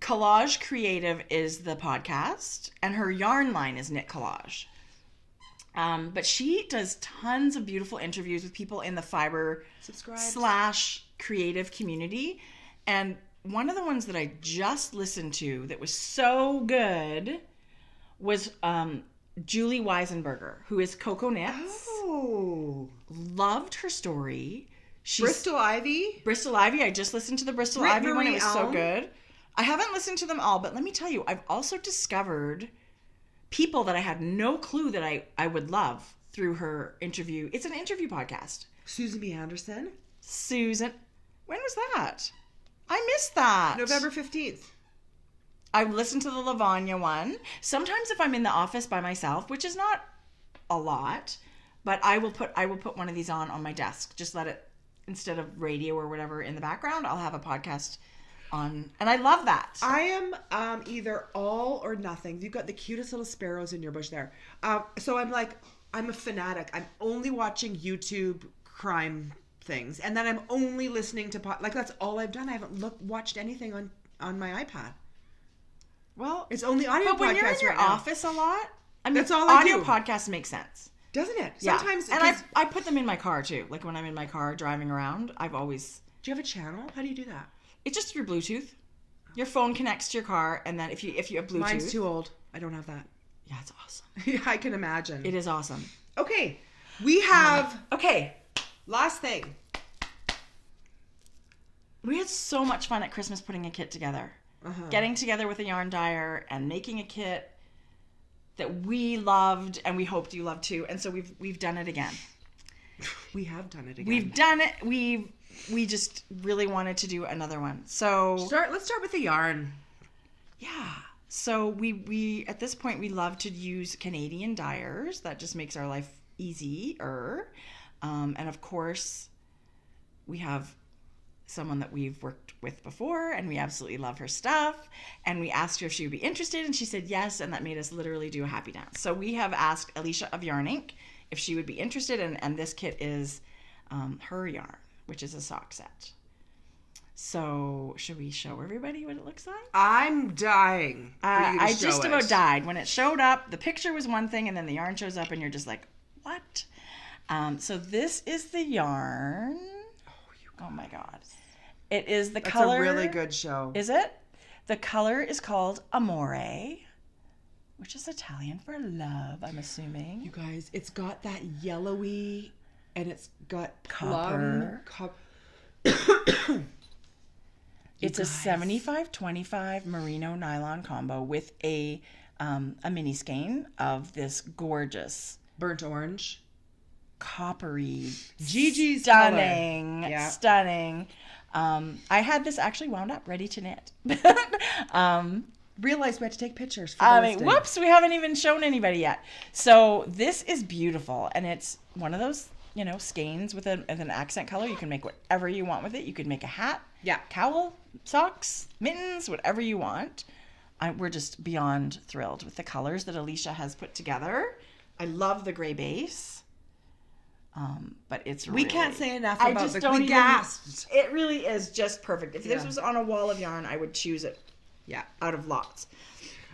Collage Creative is the podcast, and her yarn line is Knit Collage. But she does tons of beautiful interviews with people in the fiber / creative community. And one of the ones that I just listened to that was so good was Julie Weisenberger, who is Coco Knits. Oh. Loved her story. Bristol Ivy. I just listened to the Bristol Ivy one. It was so good. I haven't listened to them all, but let me tell you, I've also discovered people that I had no clue that I would love through her interview. It's an interview podcast. Susan B. Anderson. When was that? I missed that. November 15th. I listened to the Lavanya one. Sometimes if I'm in the office by myself, which is not a lot, but I will put one of these on my desk. Just let it, instead of radio or whatever in the background, I'll have a podcast on, and I love that. I am either all or nothing. You've got the cutest little sparrows in your bush there. So I'm a fanatic. I'm only watching YouTube crime things, and then I'm only listening to that's all I've done. I haven't watched anything on my iPad. Well, it's only audio. But when you're in your office a lot, that's all I do. Audio podcasts make sense, doesn't it? Sometimes, and I put them in my car too. Like when I'm in my car driving around, I've always. Do you have a channel? How do you do that? It's just through Bluetooth. Your phone connects to your car, and then if you have Bluetooth. Mine's too old. I don't have that. Yeah, it's awesome. Yeah, I can imagine. It is awesome. Okay, we have. Okay, last thing. We had so much fun at Christmas putting a kit together. Getting together with a yarn dyer and making a kit that we loved and we hoped you loved too. And so we've done it again. We have done it again. We've done it. We just really wanted to do another one. So let's start with the yarn. Yeah. So we at this point we love to use Canadian dyers. That just makes our life easier. And of course we have someone that we've worked with before, and we absolutely love her stuff. And we asked her if she would be interested, and she said yes, and that made us literally do a happy dance. So we have asked Alicia of Yarn Inc. if she would be interested, and this kit is her yarn, which is a sock set. So should we show everybody what it looks like? I'm dying for you to I show just it. about died. When it showed up, the picture was one thing, and then the yarn shows up, and you're just like, what? So this is the yarn. Oh my God. It is the color. It's a really good show. Is it? The color is called Amore, which is Italian for love, I'm assuming. You guys, it's got that yellowy, and it's got Copper. It's a 75-25 merino nylon combo with a mini skein of this gorgeous burnt orange, coppery, Gigi's stunning, color. Yeah. stunning. I had this actually wound up, ready to knit. Realized we had to take pictures for the listing. Whoops, we haven't even shown anybody yet. So this is beautiful, and it's one of those, skeins with an accent color. You can make whatever you want with it. You could make a hat, cowl, socks, mittens, whatever you want. We're just beyond thrilled with the colors that Alicia has put together. I love the gray base. But we can't say enough about the we gasped. It really is just perfect. If this was on a wall of yarn, I would choose it. Yeah, out of lots.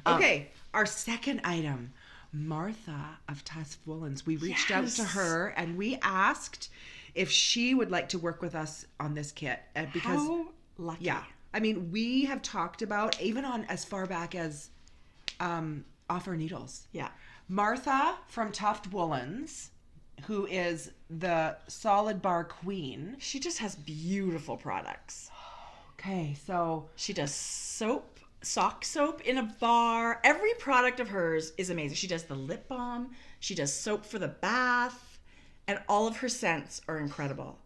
Okay, our second item, Martha of Tusked Woolens. We reached out to her and we asked if she would like to work with us on this kit. Because, how lucky. Yeah, I mean, we have talked about, even on as far back as Offer Needles. Yeah. Martha from Tusked Woolens, who is the solid bar queen. She just has beautiful products. Okay, so she does sock soap in a bar. Every product of hers is amazing. She does the lip balm. She does soap for the bath. And all of her scents are incredible.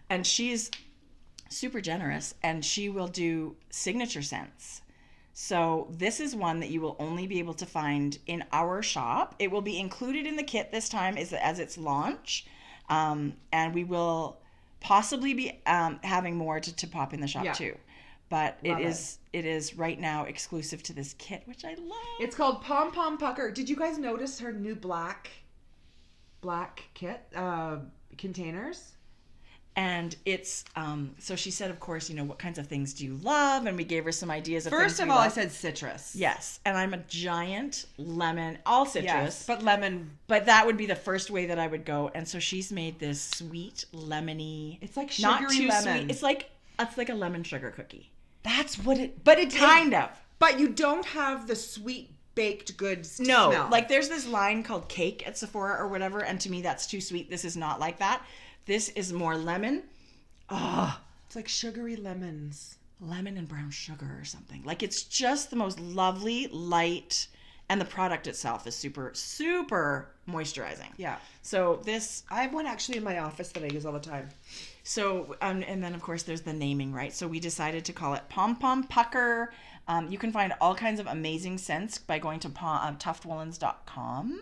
And she's super generous, and she will do signature scents. So this is one that you will only be able to find in our shop. It will be included in the kit this time as its launch. And we will possibly be having more to pop in the shop too. But it is right now exclusive to this kit, which I love. It's called Pom Pom Pucker. Did you guys notice her new black kit containers? And it's so she said, of course, what kinds of things do you love? And we gave her some ideas of First things of all, love. I said citrus. Yes, and I'm a giant lemon, all citrus. Yes, but lemon. But that would be the first way that I would go. And so she's made this sweet lemony. It's like sugary not too lemon. Sweet. It's like a lemon sugar cookie. That's what it. But it kind of. But you don't have the sweet baked goods smell. Like there's this line called Cake at Sephora or whatever, and to me that's too sweet. This is not like that. This is more lemon. Oh, it's like sugary lemons. Lemon and brown sugar or something. Like, it's just the most lovely, light, and the product itself is super, super moisturizing. Yeah. So this... I have one actually in my office that I use all the time. So, and then, of course, there's the naming, right? So we decided to call it Pom Pom Pucker. You can find all kinds of amazing scents by going to tuftwoolens.com.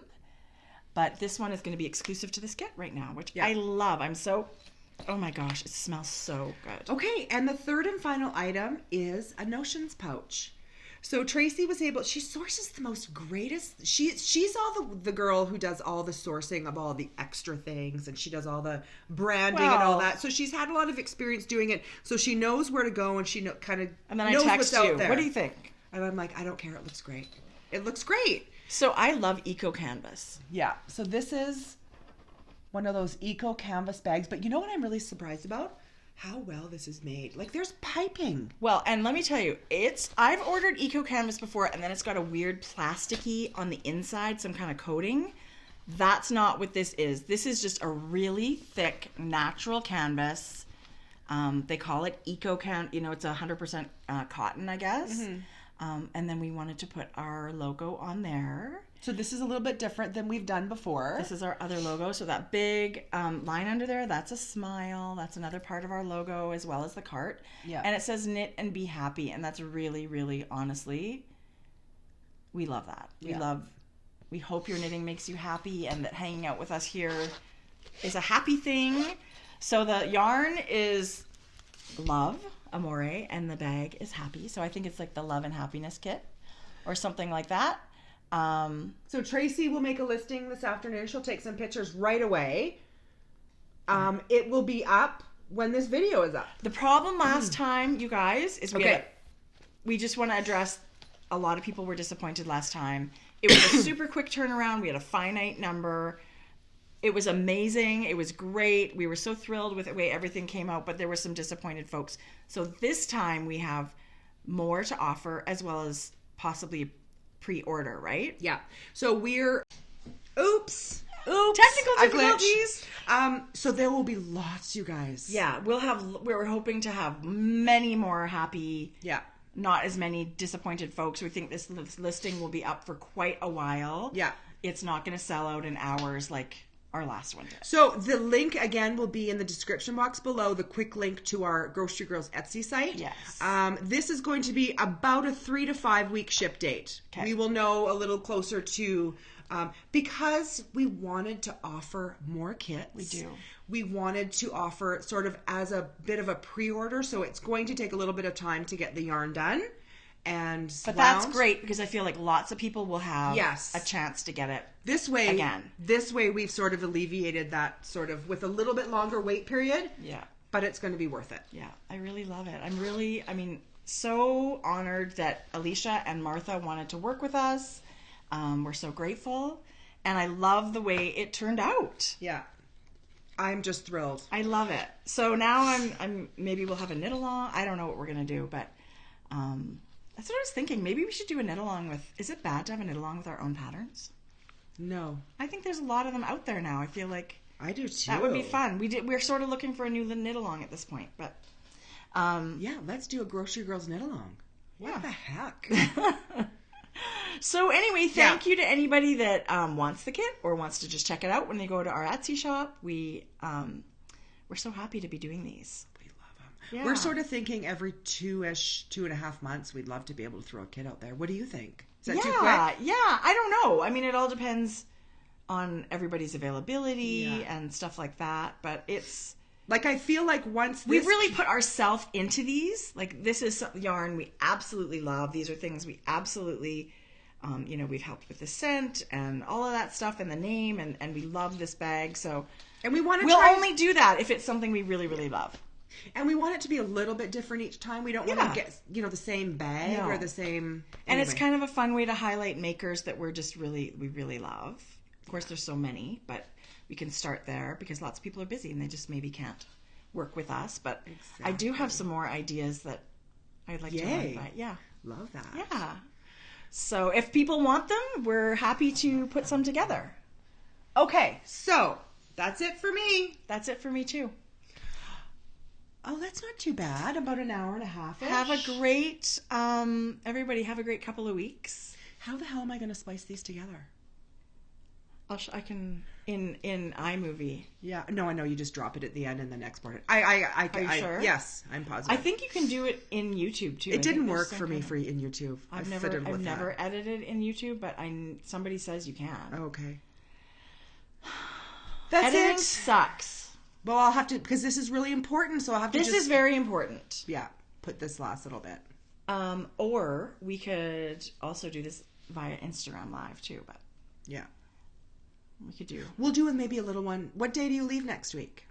But this one is going to be exclusive to this kit right now, which I love. Oh my gosh, it smells so good. Okay, and the third and final item is a notions pouch. So Tracie was able, she sources the most greatest, she's all the girl who does all the sourcing of all the extra things, and she does all the branding and all that. So she's had a lot of experience doing it, so she knows where to go, and she kind of and then knows I what's text you, out there. What do you think? And I'm like, I don't care, it looks great. It looks great. So I love Eco Canvas. Yeah, so this is one of those Eco Canvas bags, but you know what I'm really surprised about? How well this is made. Like, there's piping. Well, and let me tell you, I've ordered Eco Canvas before, and then it's got a weird plasticky on the inside, some kind of coating. That's not what this is. This is just a really thick, natural canvas. They call it Eco Can. It's 100% cotton, I guess. Mm-hmm. And then we wanted to put our logo on there. So this is a little bit different than we've done before. This is our other logo. So that big line under there, that's a smile. That's another part of our logo, as well as the cart. Yeah. And it says knit and be happy. And that's really, really, honestly, we love that. We hope your knitting makes you happy, and that hanging out with us here is a happy thing. So the yarn is love, amore, and the bag is happy. So I think it's like the love and happiness kit or something like that. So Tracie will make a listing this afternoon. She'll take some pictures right away. It will be up when this video is up. The problem last time, you guys, is we just want to address, a lot of people were disappointed last time. It was a super quick turnaround. We had a finite number. It was amazing. It was great. We were so thrilled with the way everything came out, but there were some disappointed folks. So this time we have more to offer, as well as possibly pre-order, right? Yeah. So we're... Oops. Technical difficulties. So there will be lots, you guys. Yeah, we're hoping to have many more happy... Yeah. Not as many disappointed folks. We think this listing will be up for quite a while. Yeah. It's not going to sell out in hours like our last one did. So the link, again, will be in the description box below, the quick link to our Grocery Girls Etsy site. Yes. This is going to be about a 3 to 5 week ship date. Okay. We will know a little closer to... because we wanted to offer more kits. We do. We wanted to offer sort of as a bit of a pre-order, so it's going to take a little bit of time to get the yarn done. But that's great, because I feel like lots of people will have a chance to get it this way again. This way we've sort of alleviated that sort of with a little bit longer wait period. Yeah. But it's going to be worth it. Yeah, I really love it. So honored that Alicia and Martha wanted to work with us. We're so grateful, and I love the way it turned out. Yeah, I'm just thrilled. I love it. So now I'm maybe we'll have a knit along. I don't know what we're gonna do, but that's what I was thinking. Maybe we should do a knit along with. Is it bad to have a knit along with our own patterns? No, I think there's a lot of them out there now. I feel like I do too. That would be fun. We're sort of looking for a new knit along at this point, but yeah, let's do a Grocery Girls knit along. What the heck? So anyway, thank you to anybody that wants the kit or wants to just check it out when they go to our Etsy shop. We're so happy to be doing these. We love them. Yeah. We're sort of thinking every 2.5 months, we'd love to be able to throw a kit out there. What do you think? Is that too quick? Yeah, I don't know. I mean, it all depends on everybody's availability and stuff like that. But it's... Like, I feel like we've really put ourselves into these. Like, this is yarn we absolutely love. These are things we absolutely... we've helped with the scent and all of that stuff and the name, and we love this bag. So, and we'll only do that if it's something we really, really love. And we want it to be a little bit different each time. We don't want to get, the same bag or the same... And it's kind of a fun way to highlight makers that we really love. Of course, there's so many, but we can start there because lots of people are busy and they just maybe can't work with us. But I do have some more ideas that I'd like to run by. Yeah. Love that. Yeah. So if people want them, we're happy to put some together. Okay, so that's it for me. That's it for me too. Oh, that's not too bad. About an hour and a half. Have a great, everybody have a great couple of weeks. How the hell am I going to splice these together? I can, in iMovie. Yeah, no, I know you just drop it at the end and then export it. Are you sure? Yes, I'm positive. I think you can do it in YouTube too. It didn't work for me in YouTube. I've never edited in YouTube, but somebody says you can. Okay. Editing sucks. Well, I'll have to, because this is really important, so I'll have to This is very important. Yeah, put this last little bit. Or we could also do this via Instagram Live too, but... Yeah. We'll do maybe a little one. What day do you leave next week?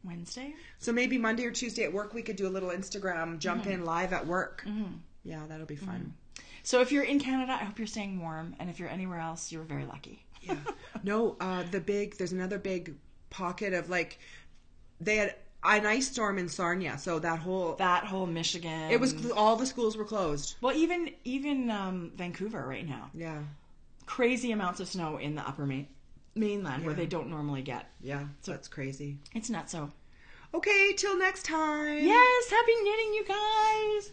Wednesday. So maybe Monday or Tuesday at work we could do a little Instagram jump in live at work. Mm-hmm. Yeah, that'll be fun. So if you're in Canada, I hope you're staying warm, and if you're anywhere else, you're very lucky. Yeah. No, there's another big pocket of they had an ice storm in Sarnia, so that whole Michigan. It was all the schools were closed. Well, even Vancouver right now. Yeah. Crazy amounts of snow in the upper mainland where they don't normally get. Yeah, so that's crazy. It's nuts. So okay, till next time. Yes, happy knitting, you guys.